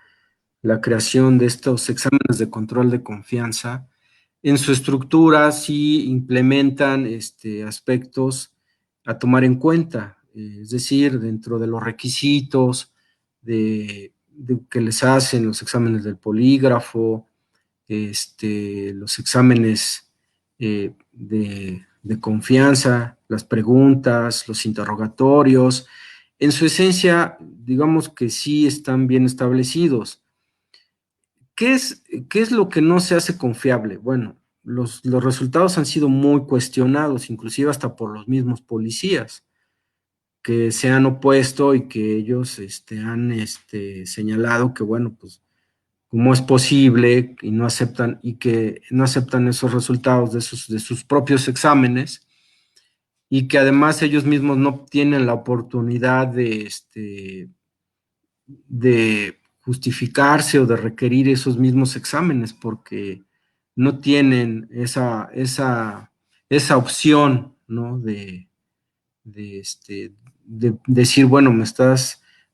la creación de estos exámenes de control de confianza, en su estructura sí implementan aspectos a tomar en cuenta, es decir, dentro de los requisitos que les hacen los exámenes del polígrafo, los exámenes de confianza, las preguntas, los interrogatorios, en su esencia, digamos que sí están bien establecidos. ¿Qué es lo que no se hace confiable? Bueno, los resultados han sido muy cuestionados, inclusive hasta por los mismos policías, que se han opuesto y que ellos han señalado que, bueno, pues, ¿cómo es posible y no aceptan, y que no aceptan esos resultados de sus propios exámenes? Y que además ellos mismos no tienen la oportunidad de justificarse o de requerir esos mismos exámenes porque no tienen esa opción, ¿no? De decir, bueno,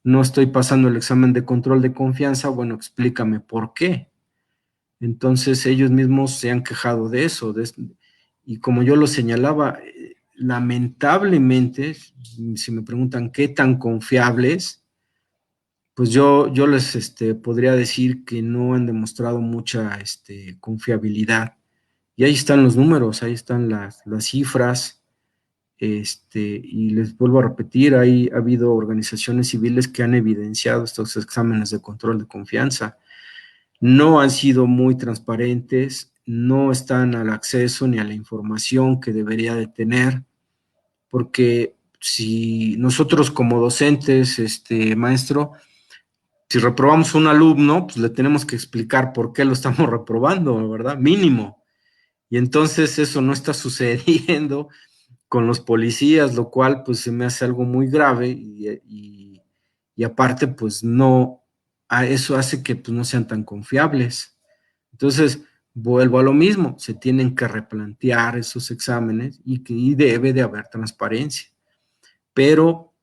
no estoy pasando el examen de control de confianza, bueno, explícame por qué. Entonces ellos mismos se han quejado de eso, y como yo lo señalaba, lamentablemente, si me preguntan qué tan confiables, pues yo les podría decir que no han demostrado mucha confiabilidad. Y ahí están los números, ahí están las cifras, y les vuelvo a repetir, ha habido organizaciones civiles que han evidenciado estos exámenes de control de confianza. No han sido muy transparentes, no están al acceso ni a la información que debería de tener, porque si nosotros como docentes, maestro, si reprobamos a un alumno, pues le tenemos que explicar por qué lo estamos reprobando, ¿verdad? Mínimo. Y entonces eso no está sucediendo con los policías, lo cual pues se me hace algo muy grave y aparte pues no, eso hace que pues no sean tan confiables. Entonces, vuelvo a lo mismo, se tienen que replantear esos exámenes y debe de haber transparencia. Pero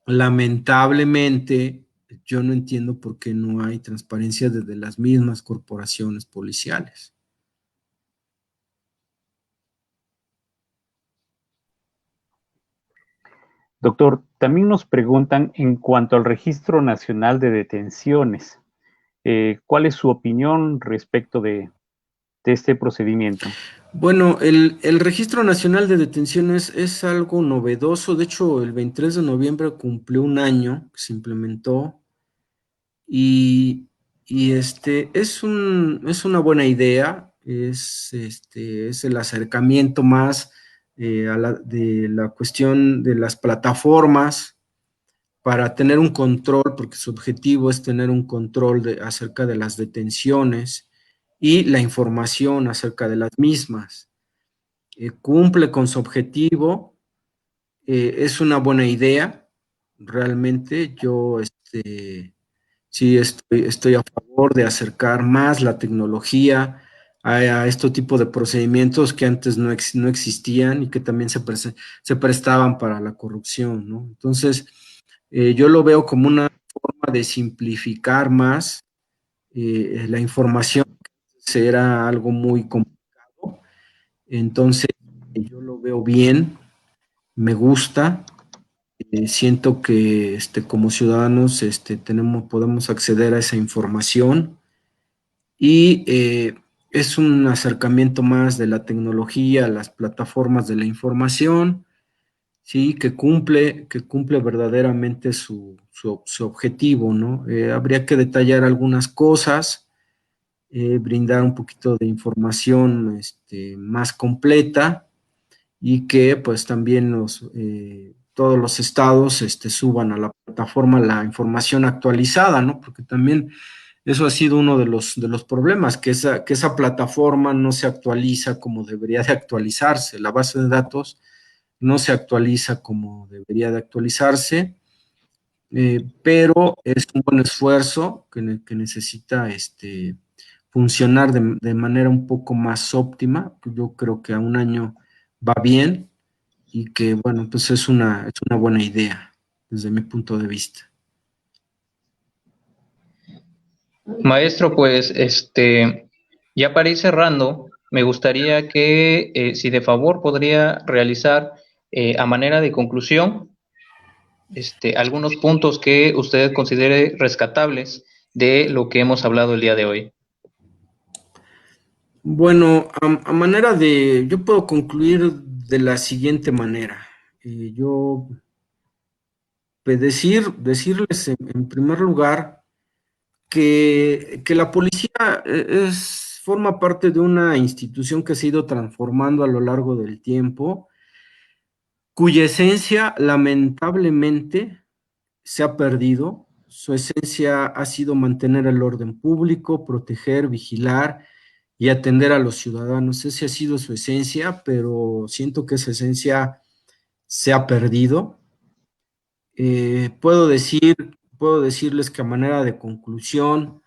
lamentablemente, yo no entiendo por qué no hay transparencia desde las mismas corporaciones policiales. Doctor, también nos preguntan en cuanto al Registro Nacional de Detenciones, ¿cuál es su opinión respecto de este procedimiento? Bueno, el Registro Nacional de Detenciones es algo novedoso. De hecho, el 23 de noviembre cumplió un año que se implementó y, es una buena idea. Es el acercamiento más de la cuestión de las plataformas para tener un control, porque su objetivo es tener un control acerca de las detenciones y la información acerca de las mismas. Cumple con su objetivo, es una buena idea, realmente yo sí estoy a favor de acercar más la tecnología a este tipo de procedimientos que antes no existían y que también se prestaban para la corrupción, ¿no? Entonces, yo lo veo como una forma de simplificar más la información, será algo muy complicado. Entonces, yo lo veo bien, me gusta, siento que como ciudadanos podemos acceder a esa información y es un acercamiento más de la tecnología, a las plataformas de la información, sí, que cumple verdaderamente su objetivo, ¿no? Habría que detallar algunas cosas, brindar un poquito de información más completa y que pues también todos los estados suban a la plataforma la información actualizada, ¿no? Porque también eso ha sido uno de los problemas, que esa plataforma no se actualiza como debería de actualizarse. La base de datos no se actualiza como debería de actualizarse, pero es un buen esfuerzo que necesita funcionar de manera un poco más óptima. Yo creo que a un año va bien y que, bueno, pues es una buena idea desde mi punto de vista. Maestro, pues ya para ir cerrando, me gustaría que, si de favor podría realizar a manera de conclusión algunos puntos que usted considere rescatables de lo que hemos hablado el día de hoy. Bueno, yo puedo concluir de la siguiente manera. Yo decirles en primer lugar que la policía forma parte de una institución que se ha ido transformando a lo largo del tiempo, cuya esencia lamentablemente se ha perdido. Su esencia ha sido mantener el orden público, proteger, vigilar y atender a los ciudadanos. Esa ha sido su esencia, pero siento que esa esencia se ha perdido. Puedo decirles que a manera de conclusión,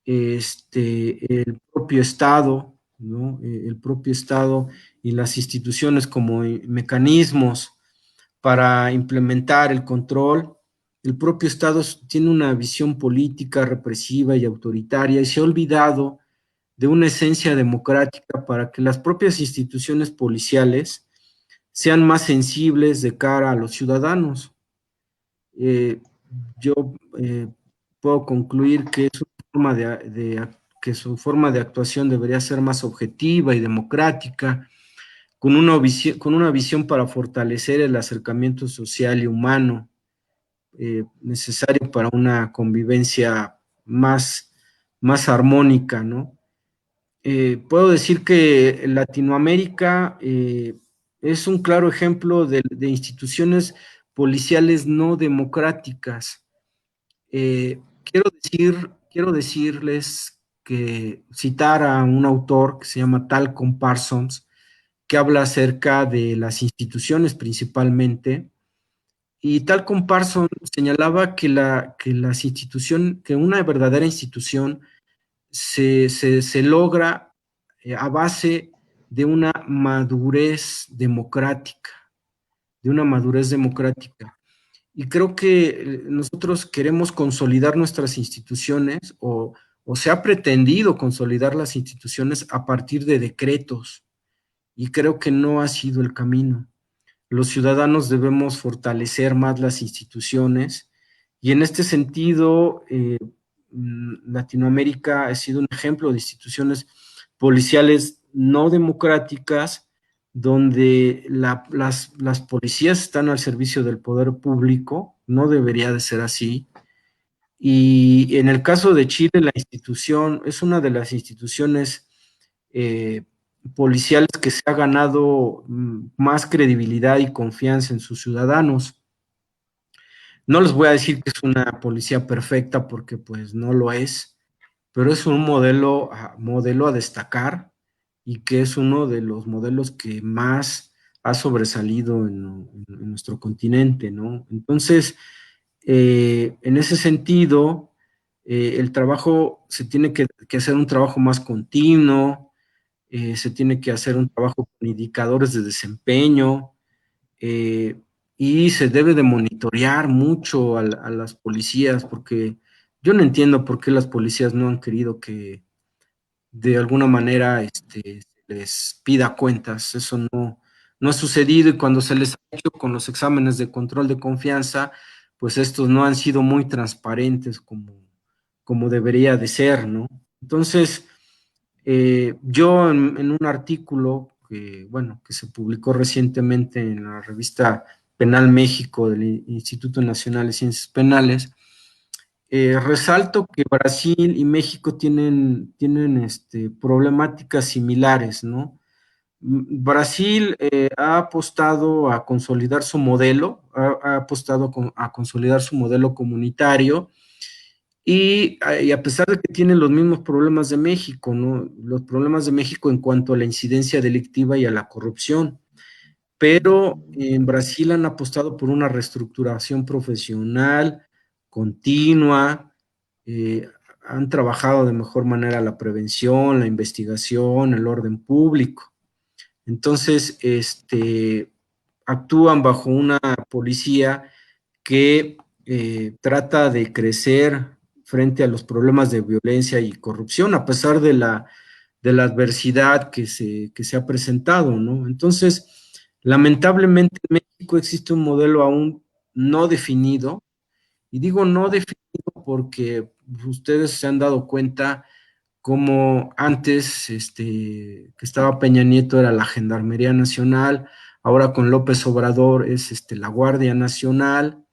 el propio Estado, ¿no? El propio Estado y las instituciones como mecanismos para implementar el control. El propio Estado tiene una visión política represiva y autoritaria y se ha olvidado de una esencia democrática para que las propias instituciones policiales sean más sensibles de cara a los ciudadanos. Eh, yo puedo concluir que que su forma de actuación debería ser más objetiva y democrática, con una visión para fortalecer el acercamiento social y humano necesario para una convivencia más armónica, ¿no? Puedo decir que Latinoamérica es un claro ejemplo de instituciones policiales no democráticas. Quiero decirles que citar a un autor que se llama Talcott Parsons, que habla acerca de las instituciones principalmente, y Talcott Parsons señalaba que una verdadera institución se logra a base de una madurez democrática, de una madurez democrática. Y creo que nosotros queremos consolidar nuestras instituciones o se ha pretendido consolidar las instituciones a partir de decretos y creo que no ha sido el camino. Los ciudadanos debemos fortalecer más las instituciones y en este sentido Latinoamérica ha sido un ejemplo de instituciones policiales no democráticas donde las policías están al servicio del poder público, no debería de ser así. Y en el caso de Chile, la institución es una de las instituciones eh, policiales que se ha ganado más credibilidad y confianza en sus ciudadanos. No les voy a decir que es una policía perfecta porque pues no lo es, pero es un modelo a destacar y que es uno de los modelos que más ha sobresalido en nuestro continente, ¿no? Entonces, en ese sentido, el trabajo se tiene que hacer un trabajo más continuo, se tiene que hacer un trabajo con indicadores de desempeño eh, y se debe de monitorear mucho a las policías porque yo no entiendo por qué las policías no han querido que de alguna manera se les pida cuentas. Eso no ha sucedido y cuando se les ha hecho con los exámenes de control de confianza, pues estos no han sido muy transparentes como debería de ser, ¿no? Entonces, yo en un artículo que se publicó recientemente en la revista Penal México del Instituto Nacional de Ciencias Penales, resalto que Brasil y México tienen problemáticas similares, ¿no? Brasil ha apostado a consolidar su modelo, ha apostado a consolidar su modelo comunitario y a pesar de que tiene los mismos problemas de México, ¿no? Los problemas de México en cuanto a la incidencia delictiva y a la corrupción, pero en Brasil han apostado por una reestructuración profesional continua, eh, han trabajado de mejor manera la prevención, la investigación, el orden público. Entonces, actúan bajo una policía que trata de crecer frente a los problemas de violencia y corrupción, a pesar de la adversidad que se ha presentado, ¿no? Entonces, lamentablemente en México existe un modelo aún no definido, y digo no definido porque ustedes se han dado cuenta como antes, que estaba Peña Nieto era la Gendarmería Nacional, ahora con López Obrador es la Guardia Nacional,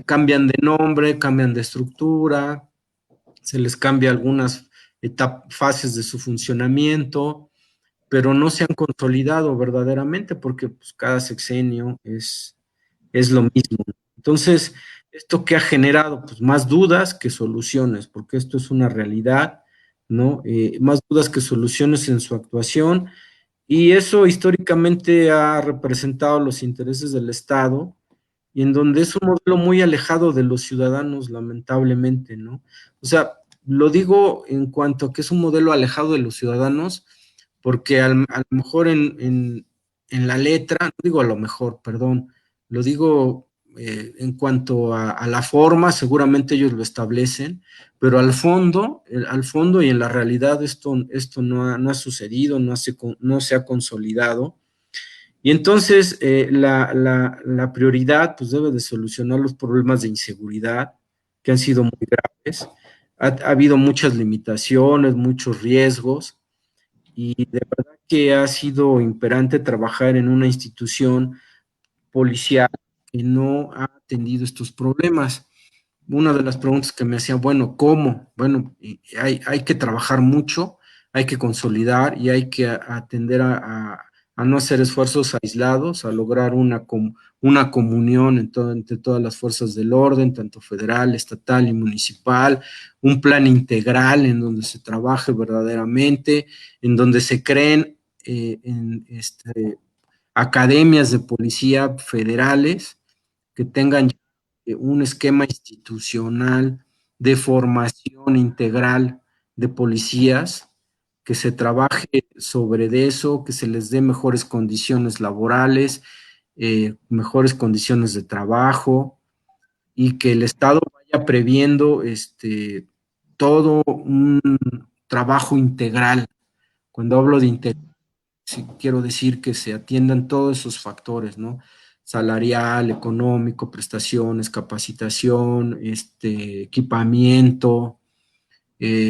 cambian de nombre, cambian de estructura, se les cambia algunas fases de su funcionamiento, pero no se han consolidado verdaderamente porque pues, cada sexenio es lo mismo. Entonces, ¿esto qué ha generado? Pues más dudas que soluciones, porque esto es una realidad, ¿no? Más dudas que soluciones en su actuación, y eso históricamente ha representado los intereses del Estado, y en donde es un modelo muy alejado de los ciudadanos, lamentablemente, ¿no? O sea, lo digo en cuanto a que es un modelo alejado de los ciudadanos, porque a lo mejor en la letra, no digo a lo mejor, perdón, lo digo en cuanto a la forma, seguramente ellos lo establecen, pero al fondo y en la realidad esto no ha sucedido, no se ha consolidado. Y entonces la prioridad pues debe de solucionar los problemas de inseguridad que han sido muy graves. Ha habido muchas limitaciones, muchos riesgos, y de verdad que ha sido imperante trabajar en una institución policial que no ha atendido estos problemas. Una de las preguntas que me hacían, bueno, ¿cómo? Bueno, hay que trabajar mucho, hay que consolidar y hay que atender a no hacer esfuerzos aislados, a lograr una comunión entre todas las fuerzas del orden, tanto federal, estatal y municipal, un plan integral en donde se trabaje verdaderamente, en donde se creen academias de policía federales que tengan un esquema institucional de formación integral de policías, que se trabaje sobre eso, que se les dé mejores condiciones laborales, mejores condiciones de trabajo, y que el Estado vaya previendo todo un trabajo integral. Cuando hablo de integral, sí quiero decir que se atiendan todos esos factores, ¿no? Salarial, económico, prestaciones, capacitación, equipamiento,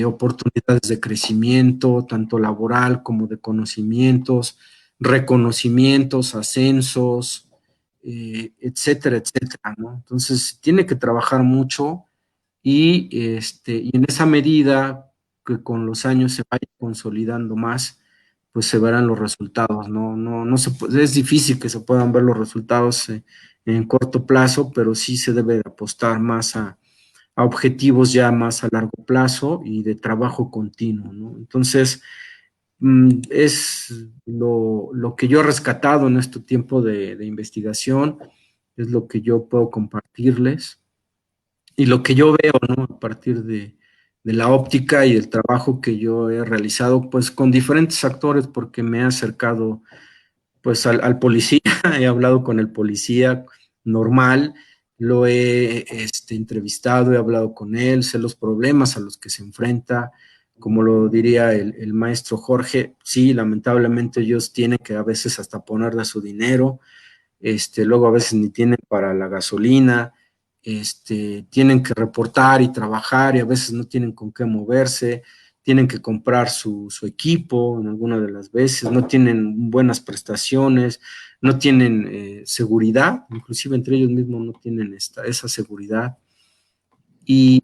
oportunidades de crecimiento, tanto laboral como de conocimientos, reconocimientos, ascensos, etcétera, etcétera, ¿no? Entonces, tiene que trabajar mucho y en esa medida que con los años se vaya consolidando más, pues se verán los resultados, ¿no? No se puede, es difícil que se puedan ver los resultados en corto plazo, pero sí se debe de apostar más a objetivos ya más a largo plazo y de trabajo continuo, ¿no? Entonces, es lo que yo he rescatado en este tiempo de investigación, es lo que yo puedo compartirles y lo que yo veo, ¿no? A partir de la óptica y el trabajo que yo he realizado, pues con diferentes actores, porque me he acercado pues al policía, he hablado con el policía normal, lo he entrevistado, he hablado con él, sé los problemas a los que se enfrenta, como lo diría el maestro Jorge, sí, lamentablemente ellos tienen que a veces hasta poner de su dinero, luego a veces ni tienen para la gasolina, tienen que reportar y trabajar y a veces no tienen con qué moverse, tienen que comprar su equipo en alguna de las veces, no tienen buenas prestaciones, no tienen seguridad, inclusive entre ellos mismos no tienen esa seguridad. Y,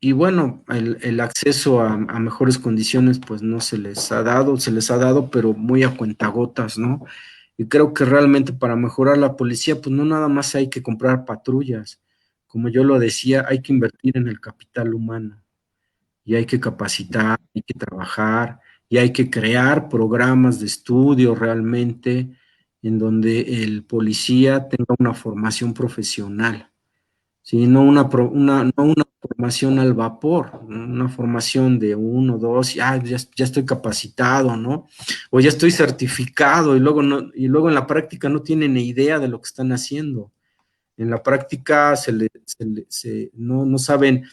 y bueno, el acceso a mejores condiciones pues no se les ha dado, pero muy a cuentagotas, ¿no? Y creo que realmente para mejorar la policía pues no nada más hay que comprar patrullas, como yo lo decía, hay que invertir en el capital humano y hay que capacitar, hay que trabajar y hay que crear programas de estudio realmente en donde el policía tenga una formación profesional. Sí, no una formación al vapor, ¿no? Una formación de uno, dos, ya estoy capacitado, ¿no? O ya estoy certificado y luego, no, y luego en la práctica no tienen ni idea de lo que están haciendo. En la práctica no saben,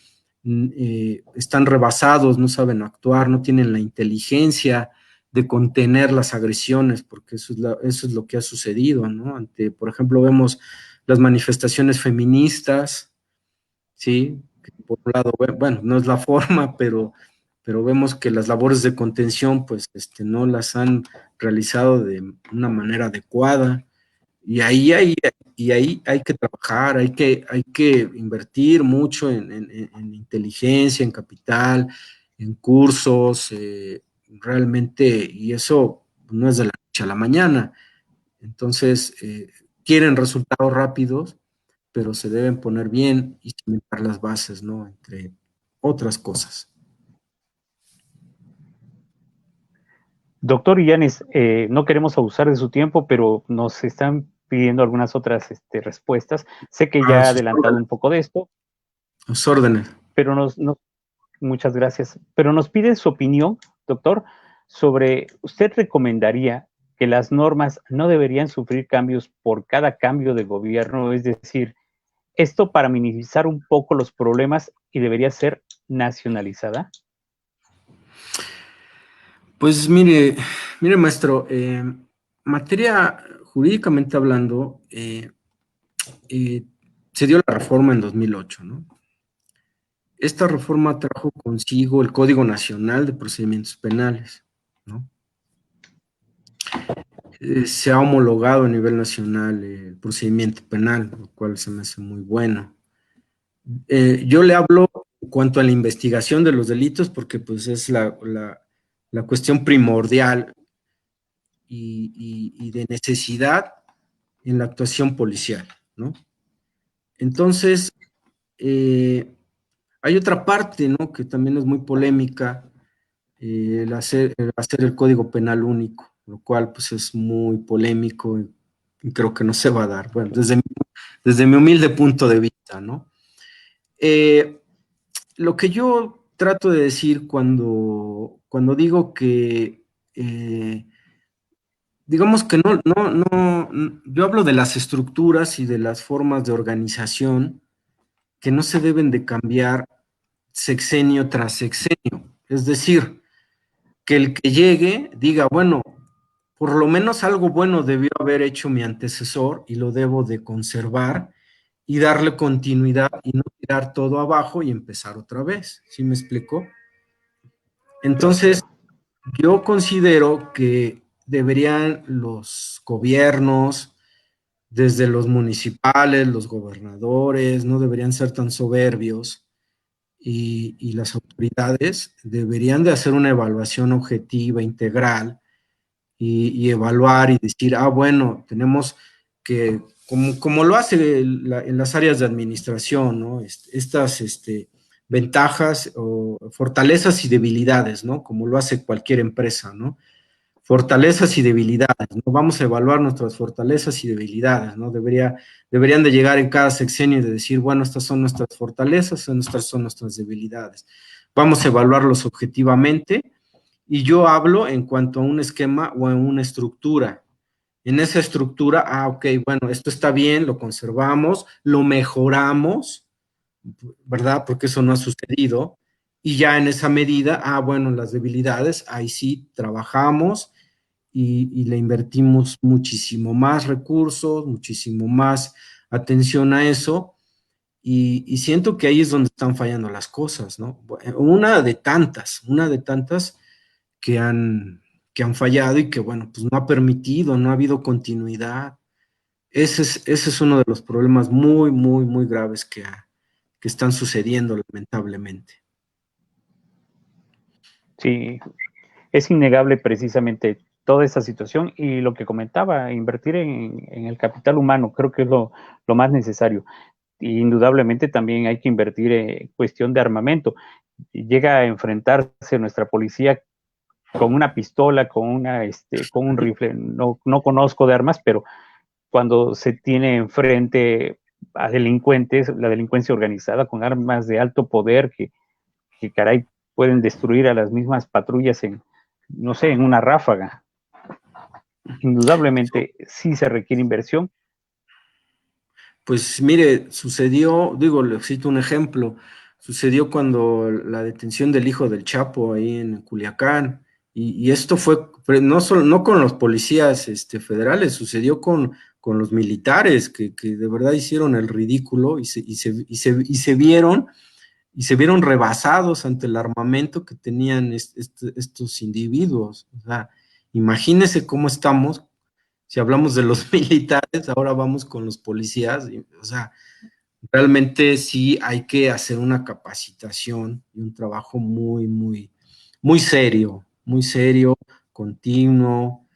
están rebasados, no saben actuar, no tienen la inteligencia de contener las agresiones, porque eso es lo que ha sucedido, ¿no? Por ejemplo, vemos las manifestaciones feministas, ¿sí? Que por un lado, bueno, no es la forma, pero vemos que las labores de contención, pues, no las han realizado de una manera adecuada. Y ahí hay que trabajar, hay que invertir mucho en inteligencia, en capital, en cursos, realmente, y eso no es de la noche a la mañana. Entonces, quieren resultados rápidos, pero se deben poner bien y cimentar las bases, ¿no? Entre otras cosas. Doctor Illanes, no queremos abusar de su tiempo, pero nos están pidiendo algunas otras respuestas. Sé que ya A ha sus adelantado órdenes. un poco de esto, A sus órdenes. pero muchas gracias. Pero nos pide su opinión, doctor, sobre, ¿usted recomendaría que las normas no deberían sufrir cambios por cada cambio de gobierno? Es decir, esto para minimizar un poco los problemas y debería ser nacionalizada. Pues mire, maestro, materia jurídicamente hablando, eh, se dio la reforma en 2008, ¿no? Esta reforma trajo consigo el Código Nacional de Procedimientos Penales, ¿no? Se ha homologado a nivel nacional el procedimiento penal, lo cual se me hace muy bueno. Yo le hablo en cuanto a la investigación de los delitos, porque pues es la cuestión primordial y de necesidad en la actuación policial, ¿no? Entonces, hay otra parte, ¿no? Que también es muy polémica, el hacer el Código Penal único, lo cual pues es muy polémico y creo que no se va a dar, bueno, desde mi humilde punto de vista, ¿no? Eh, lo que yo trato de decir cuando digo que, digamos que yo hablo de las estructuras y de las formas de organización que no se deben de cambiar sexenio tras sexenio. Es decir, que el que llegue diga, bueno, por lo menos algo bueno debió haber hecho mi antecesor y lo debo de conservar y darle continuidad y no tirar todo abajo y empezar otra vez. ¿Sí me explico? Entonces, yo considero que deberían los gobiernos, desde los municipales, los gobernadores, no deberían ser tan soberbios y las autoridades deberían de hacer una evaluación objetiva, integral y evaluar y decir, bueno, tenemos que, como lo hace en las áreas de administración, ¿no? Estas ventajas o fortalezas y debilidades, ¿no? Como lo hace cualquier empresa, ¿no? Fortalezas y debilidades, ¿no? Vamos a evaluar nuestras fortalezas y debilidades, ¿no? Deberían de llegar en cada sexenio y de decir, bueno, estas son nuestras fortalezas, estas son nuestras debilidades. Vamos a evaluarlos objetivamente y yo hablo en cuanto a un esquema o en una estructura. En esa estructura, ok, bueno, esto está bien, lo conservamos, lo mejoramos, ¿verdad? Porque eso no ha sucedido. Y ya en esa medida, bueno, las debilidades, ahí sí trabajamos y le invertimos muchísimo más recursos, muchísimo más atención a eso. Y siento que ahí es donde están fallando las cosas, ¿no? Una de tantas que han fallado y que, bueno, pues no ha permitido, no ha habido continuidad. Ese es uno de los problemas muy, muy, muy graves que están sucediendo, lamentablemente. Sí, es innegable precisamente toda esta situación y lo que comentaba, invertir en el capital humano, creo que es lo más necesario. Y indudablemente también hay que invertir en cuestión de armamento. Llega a enfrentarse nuestra policía con una pistola, con un rifle. No conozco de armas, pero cuando se tiene enfrente a delincuentes, la delincuencia organizada con armas de alto poder que caray pueden destruir a las mismas patrullas no sé, en una ráfaga. Indudablemente sí se requiere inversión. Pues mire, sucedió, digo, le cito un ejemplo, sucedió cuando la detención del hijo del Chapo ahí en Culiacán, y esto fue no solo, no con los policías federales, sucedió con los militares que de verdad hicieron el ridículo y se vieron rebasados ante el armamento que tenían estos individuos. O sea, imagínese cómo estamos. Si hablamos de los militares, ahora vamos con los policías. O sea, realmente sí hay que hacer una capacitación y un trabajo muy serio, continuo,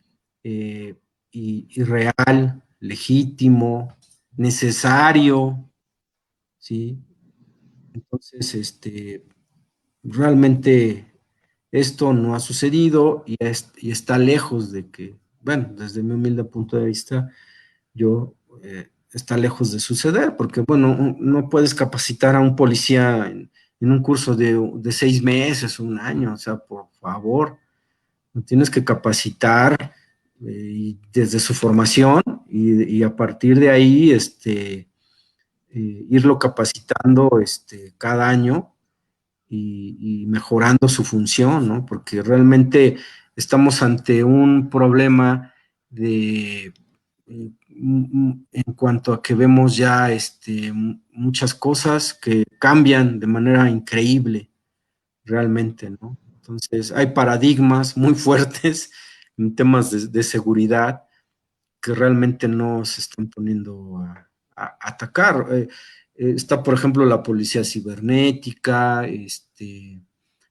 y real, legítimo, necesario, ¿sí? Entonces, realmente esto no ha sucedido y está lejos de que, bueno, desde mi humilde punto de vista, yo está lejos de suceder, porque bueno, no puedes capacitar a un policía en un curso de 6 meses, un año, o sea, por favor, lo tienes que capacitar desde su formación y a partir de ahí, irlo capacitando cada año y mejorando su función, ¿no? Porque realmente estamos ante un problema de en cuanto a que vemos ya muchas cosas que cambian de manera increíble, realmente, ¿no? Entonces, hay paradigmas muy fuertes en temas de seguridad que realmente no se están poniendo a atacar. Está, por ejemplo, la policía cibernética,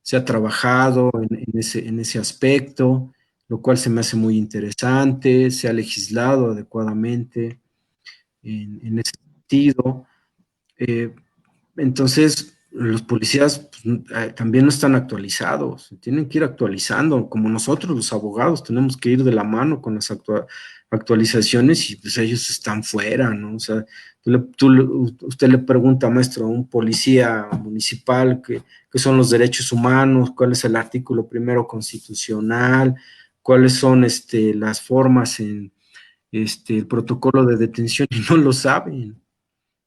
se ha trabajado en ese aspecto, lo cual se me hace muy interesante, se ha legislado adecuadamente en ese sentido. Eh, entonces, los policías pues, también no están actualizados, tienen que ir actualizando, como nosotros los abogados tenemos que ir de la mano con las actualizaciones y pues ellos están fuera, ¿no? O sea, usted le pregunta, maestro, a un policía municipal qué son los derechos humanos, cuál es el artículo primero constitucional, cuáles son las formas en el protocolo de detención y no lo saben.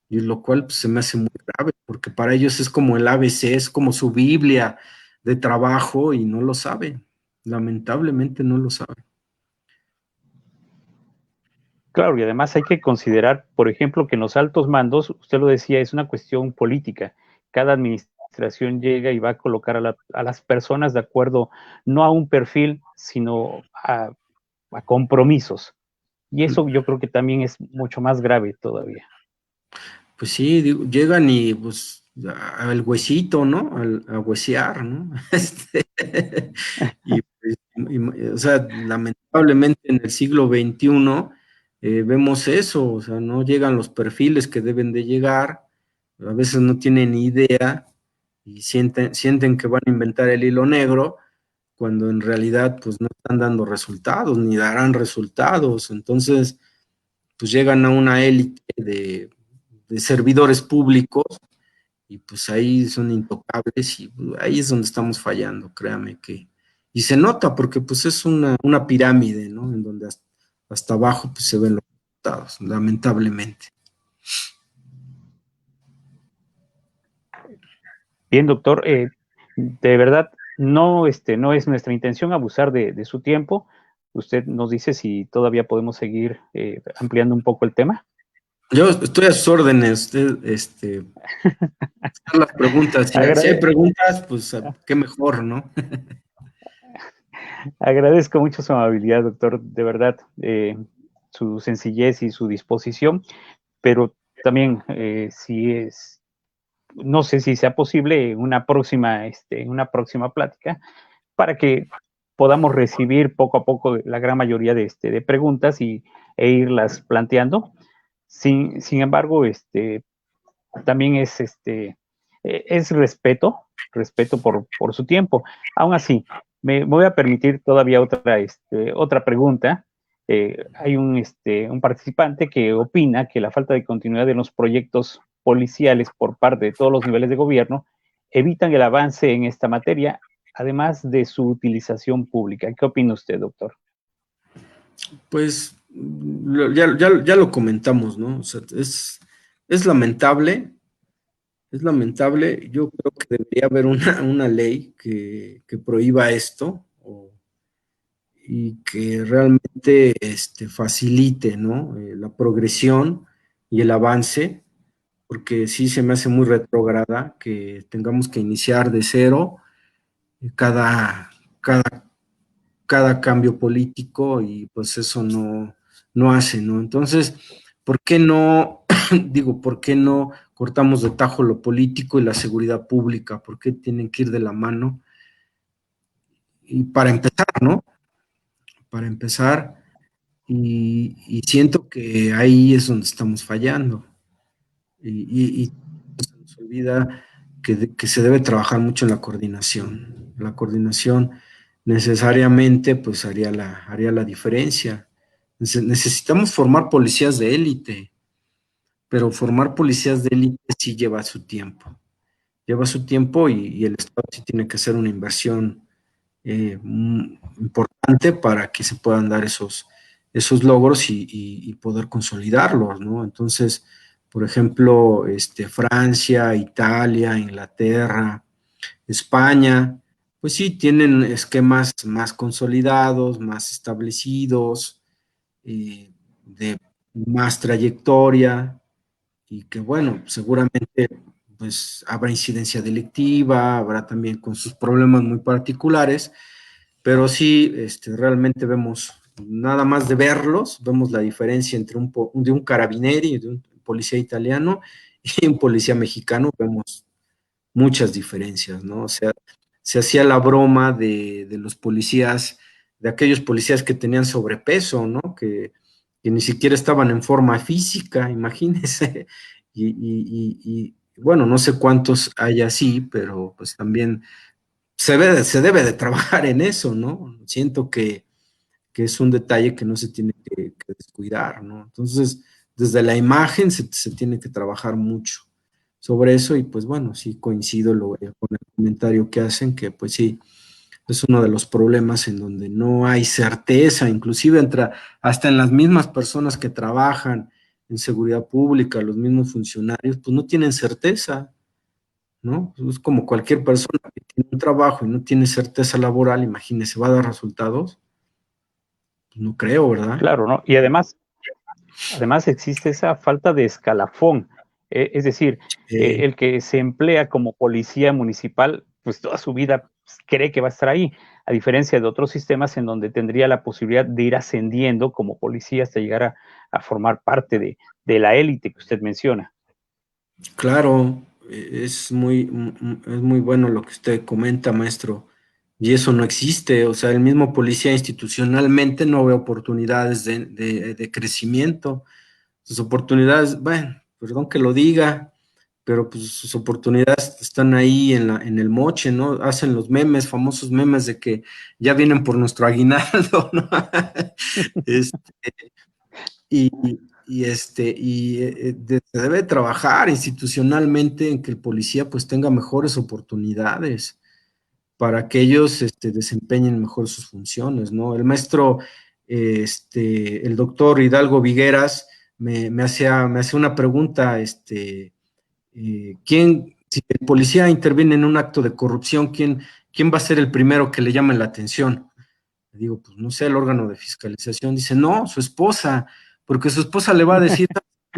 Y lo cual pues, se me hace muy grave, porque para ellos es como el ABC, es como su Biblia de trabajo y no lo saben. Lamentablemente no lo saben. Claro, y además hay que considerar, por ejemplo, que en los altos mandos, usted lo decía, es una cuestión política. Cada administración llega y va a colocar a las personas de acuerdo, no a un perfil, sino a compromisos. Y eso yo creo que también es mucho más grave todavía. Pues sí, llegan y pues al huesito, ¿no? A huesear, ¿no? Y, pues, o sea, lamentablemente en el siglo XXI vemos eso, o sea, no llegan los perfiles que deben de llegar, a veces no tienen ni idea y sienten que van a inventar el hilo negro, cuando en realidad pues no están dando resultados, ni darán resultados. Entonces, pues llegan a una élite de servidores públicos y pues ahí son intocables y pues, ahí es donde estamos fallando, créame que. Y se nota porque pues es una pirámide, ¿no? En donde hasta abajo pues se ven los resultados, lamentablemente. Bien, doctor, de verdad, no es nuestra intención abusar de su tiempo. Usted nos dice si todavía podemos seguir ampliando un poco el tema. Yo estoy a sus órdenes, usted, hacer las preguntas. Si hay Agrade preguntas, pues qué mejor, ¿no? Agradezco mucho su amabilidad, doctor, de verdad, su sencillez y su disposición, pero también si no sé si sea posible en una próxima plática, para que podamos recibir poco a poco la gran mayoría de preguntas e irlas planteando. Sin embargo, también es respeto por su tiempo. Aún así, me voy a permitir todavía otra pregunta. Hay un participante que opina que la falta de continuidad en los proyectos policiales por parte de todos los niveles de gobierno evitan el avance en esta materia, además de su utilización pública. ¿Qué opina usted, doctor? Pues ya lo comentamos, ¿no? O sea, es lamentable, yo creo que debería haber una ley que prohíba esto y que realmente facilite, ¿no? La progresión y el avance, porque sí se me hace muy retrógrada que tengamos que iniciar de cero cada, cada, cada cambio político y pues eso no hace, ¿no? Entonces, ¿por qué no, digo, por qué no cortamos de tajo lo político y la seguridad pública? ¿Por qué tienen que ir de la mano? Y para empezar, ¿no? Para empezar, y siento que ahí es donde estamos fallando. Y se nos olvida que se debe trabajar mucho en la coordinación. La coordinación necesariamente pues haría la diferencia. Necesitamos formar policías de élite, pero formar policías de élite sí lleva su tiempo. Lleva su tiempo y el Estado sí tiene que hacer una inversión importante para que se puedan dar esos logros y poder consolidarlos, ¿no? Entonces, por ejemplo, Francia, Italia, Inglaterra, España, pues sí, tienen esquemas más consolidados, más establecidos, de más trayectoria, y que bueno, seguramente pues habrá incidencia delictiva, habrá también con sus problemas muy particulares, pero sí, realmente vemos, nada más de verlos, vemos la diferencia entre de un carabinieri, de un policía italiano y un policía mexicano, vemos muchas diferencias, ¿no? O sea, se hacía la broma de los policías, de aquellos policías que tenían sobrepeso, ¿no? Que ni siquiera estaban en forma física, imagínense. Bueno, no sé cuántos hay así, pero pues también se debe de trabajar en eso, ¿no? Siento que es un detalle que no se tiene que descuidar, ¿no? Entonces, desde la imagen se tiene que trabajar mucho sobre eso y pues bueno, sí coincido con el comentario que hacen, que pues sí, es uno de los problemas en donde no hay certeza, inclusive hasta en las mismas personas que trabajan en seguridad pública, los mismos funcionarios, pues no tienen certeza, ¿no? Es como cualquier persona que tiene un trabajo y no tiene certeza laboral, imagínese, ¿va a dar resultados? Pues no creo, ¿verdad? Claro, ¿no? Y además existe esa falta de escalafón. Es decir, el que se emplea como policía municipal, pues toda su vida cree que va a estar ahí, a diferencia de otros sistemas en donde tendría la posibilidad de ir ascendiendo como policía hasta llegar a formar parte de la élite que usted menciona. Claro, es muy bueno lo que usted comenta, maestro, y eso no existe, o sea, el mismo policía institucionalmente no ve oportunidades de crecimiento, sus oportunidades, bueno, perdón que lo diga, pero pues sus oportunidades están ahí en el moche, ¿no? Hacen los memes, famosos memes de que ya vienen por nuestro aguinaldo, ¿no? Este, y, se debe trabajar institucionalmente en que el policía pues tenga mejores oportunidades para que ellos desempeñen mejor sus funciones, ¿no? El maestro, el doctor Hidalgo Vigueras me hacía una pregunta, si el policía interviene en un acto de corrupción, ¿quién va a ser el primero que le llame la atención? Le digo, pues no sé, el órgano de fiscalización. Dice, no, su esposa, porque su esposa le va a decir,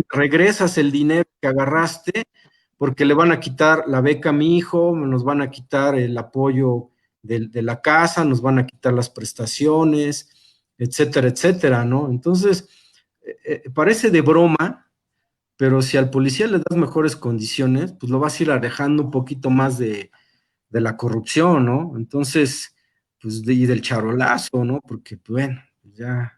regresas el dinero que agarraste, porque le van a quitar la beca a mi hijo, nos van a quitar el apoyo de la casa, nos van a quitar las prestaciones, etcétera, etcétera, ¿no? Entonces, parece de broma, pero si al policía le das mejores condiciones, pues lo vas a ir alejando un poquito más de la corrupción, ¿no? Entonces, pues, y del charolazo, ¿no? Porque, bueno, ya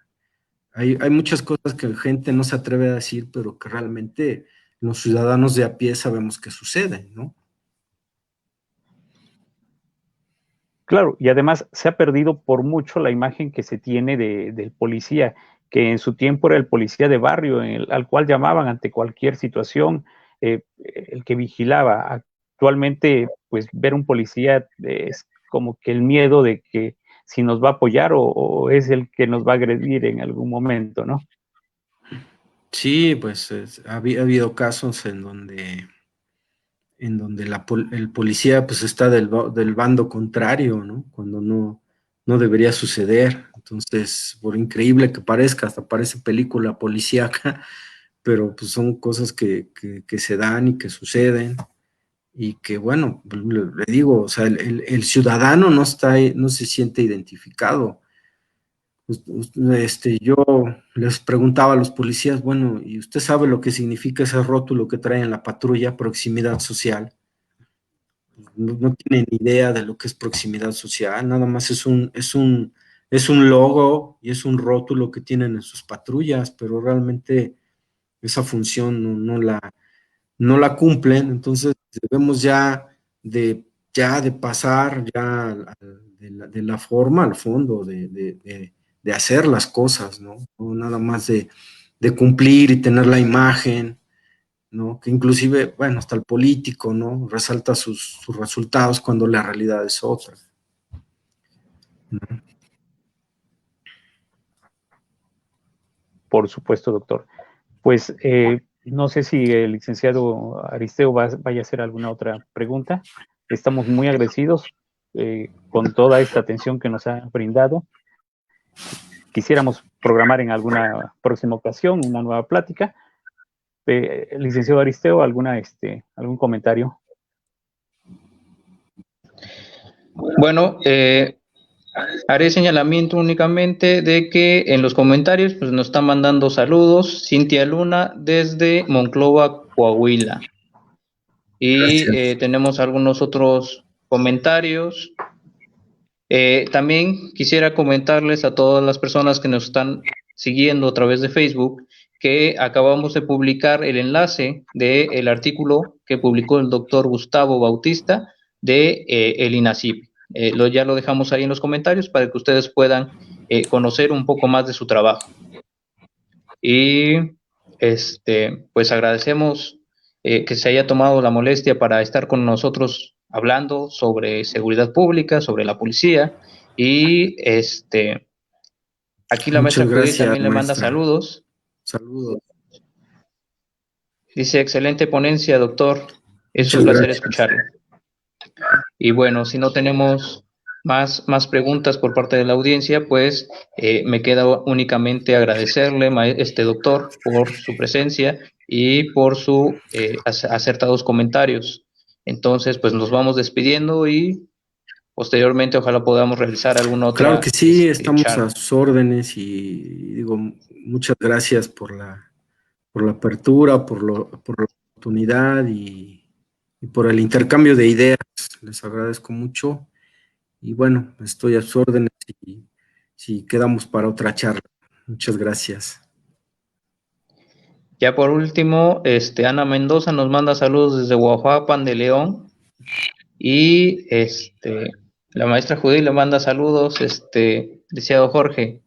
hay muchas cosas que la gente no se atreve a decir, pero que realmente los ciudadanos de a pie sabemos que suceden, ¿no? Claro, y además se ha perdido por mucho la imagen que se tiene del policía, que en su tiempo era el policía de barrio, al cual llamaban ante cualquier situación, el que vigilaba. Actualmente, pues ver un policía es como que el miedo de que si nos va a apoyar o es el que nos va a agredir en algún momento, ¿no? Sí, pues ha habido casos en donde el policía pues está del bando contrario, ¿no? Cuando no debería suceder. Entonces, por increíble que parezca, hasta parece película policíaca, pero pues son cosas que se dan y que suceden y que, bueno, le digo, o sea, el ciudadano no se siente identificado. Yo les preguntaba a los policías, bueno, ¿y usted sabe lo que significa ese rótulo que trae en la patrulla, proximidad social? No tienen idea de lo que es proximidad social, nada más es un logo y es un rótulo que tienen en sus patrullas, pero realmente esa función no la cumplen, entonces debemos ya de pasar de la forma al fondo, de hacer las cosas, ¿no? No nada más de cumplir y tener la imagen, ¿no? Que inclusive, bueno, hasta el político, ¿no? Resalta sus resultados cuando la realidad es otra, ¿no? Por supuesto, doctor. Pues no sé si el licenciado Aristeo vaya a hacer alguna otra pregunta. Estamos muy agradecidos con toda esta atención que nos ha brindado. Quisiéramos programar en alguna próxima ocasión una nueva plática. Licenciado Aristeo, algún comentario? Bueno, haré señalamiento únicamente de que en los comentarios pues, nos está mandando saludos Cintia Luna desde Monclova, Coahuila. Y Gracias. tenemos algunos otros comentarios. También quisiera comentarles a todas las personas que nos están siguiendo a través de Facebook que acabamos de publicar el enlace del artículo que publicó el doctor Gustavo Bautista de el INACIP. Ya lo dejamos ahí en los comentarios para que ustedes puedan conocer un poco más de su trabajo. Y pues agradecemos que se haya tomado la molestia para estar con nosotros hablando sobre seguridad pública, sobre la policía. Y aquí la maestra Muchas Judith gracias, también le manda maestra. saludos. Saludos. Dice, excelente ponencia, doctor. Es un Muchas placer gracias. escucharlo. Y bueno, si no tenemos más preguntas por parte de la audiencia, pues me queda únicamente agradecerle, doctor, por su presencia y por sus acertados comentarios. Entonces, pues nos vamos despidiendo y posteriormente ojalá podamos realizar alguna Claro que otra sí, estamos a charla. sus órdenes y digo, muchas gracias por la apertura, por la oportunidad y por el intercambio de ideas. Les agradezco mucho y bueno, estoy a sus órdenes y si quedamos para otra charla. Muchas gracias. Ya por último, Ana Mendoza nos manda saludos desde Oaxaca de León. Y la maestra Judith le manda saludos, deseado Jorge.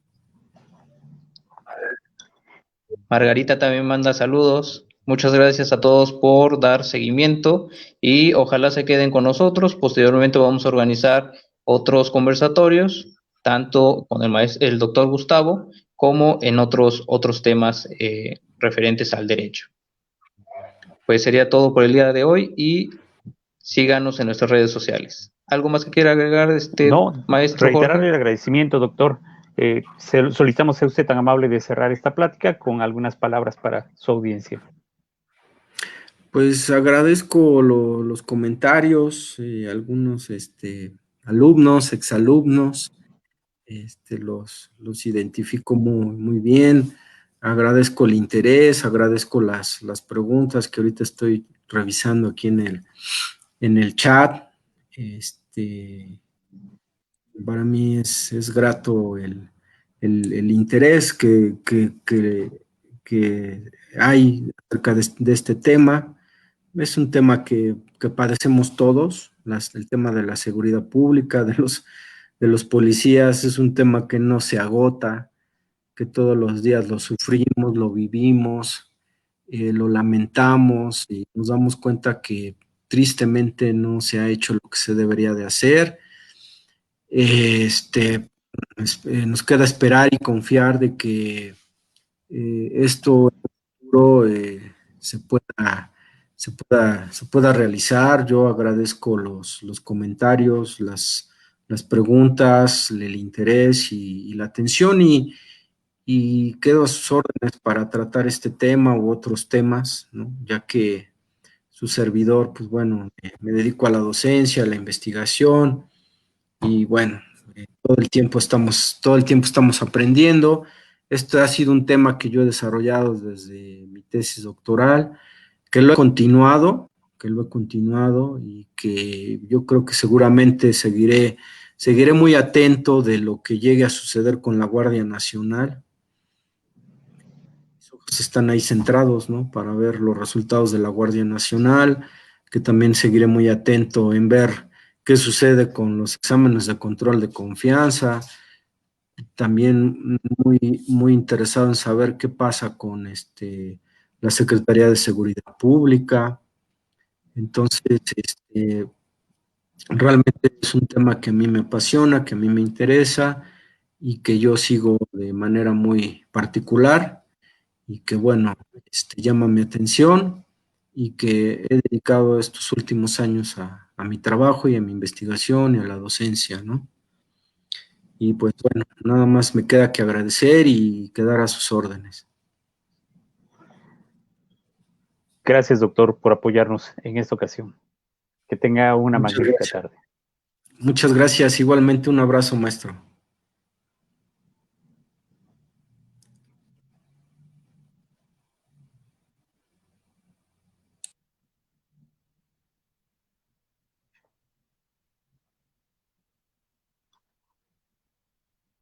Margarita también manda saludos. Muchas gracias a todos por dar seguimiento y ojalá se queden con nosotros. Posteriormente vamos a organizar otros conversatorios, tanto con el doctor Gustavo como en otros temas referentes al derecho. Pues sería todo por el día de hoy y síganos en nuestras redes sociales. ¿Algo más que quiera agregar, No, maestro reiterarle Jorge? el agradecimiento, doctor. Solicitamos a usted tan amable de cerrar esta plática con algunas palabras para su audiencia. Pues agradezco los comentarios, algunos alumnos, exalumnos, los identifico muy bien. Agradezco el interés, agradezco las preguntas que ahorita estoy revisando aquí en el chat. Para mí es grato el interés que hay acerca de este tema. Es un tema que padecemos todos, el tema de la seguridad pública, de los policías, es un tema que no se agota, que todos los días lo sufrimos, lo vivimos, lo lamentamos y nos damos cuenta que tristemente no se ha hecho lo que se debería de hacer. Nos queda esperar y confiar de que esto en el futuro se pueda realizar. Yo agradezco los comentarios, las preguntas, el interés y la atención y quedo a sus órdenes para tratar este tema u otros temas, ¿no? Ya que su servidor, pues bueno, me dedico a la docencia, a la investigación y bueno, todo el tiempo estamos aprendiendo. Este ha sido un tema que yo he desarrollado desde mi tesis doctoral, que lo he continuado y que yo creo que seguramente seguiré muy atento de lo que llegue a suceder con la Guardia Nacional. Mis ojos están ahí centrados, ¿no? Para ver los resultados de la Guardia Nacional, que también seguiré muy atento en ver qué sucede con los exámenes de control de confianza, también muy interesado en saber qué pasa con la Secretaría de Seguridad Pública. Entonces, realmente es un tema que a mí me apasiona, que a mí me interesa y que yo sigo de manera muy particular y que, bueno, llama mi atención y que he dedicado estos últimos años a mi trabajo y a mi investigación y a la docencia, ¿no? Y pues bueno, nada más me queda que agradecer y quedar a sus órdenes. Gracias, doctor, por apoyarnos en esta ocasión. Que tenga una Muchas magnífica gracias. tarde. Muchas gracias. Igualmente un abrazo, maestro.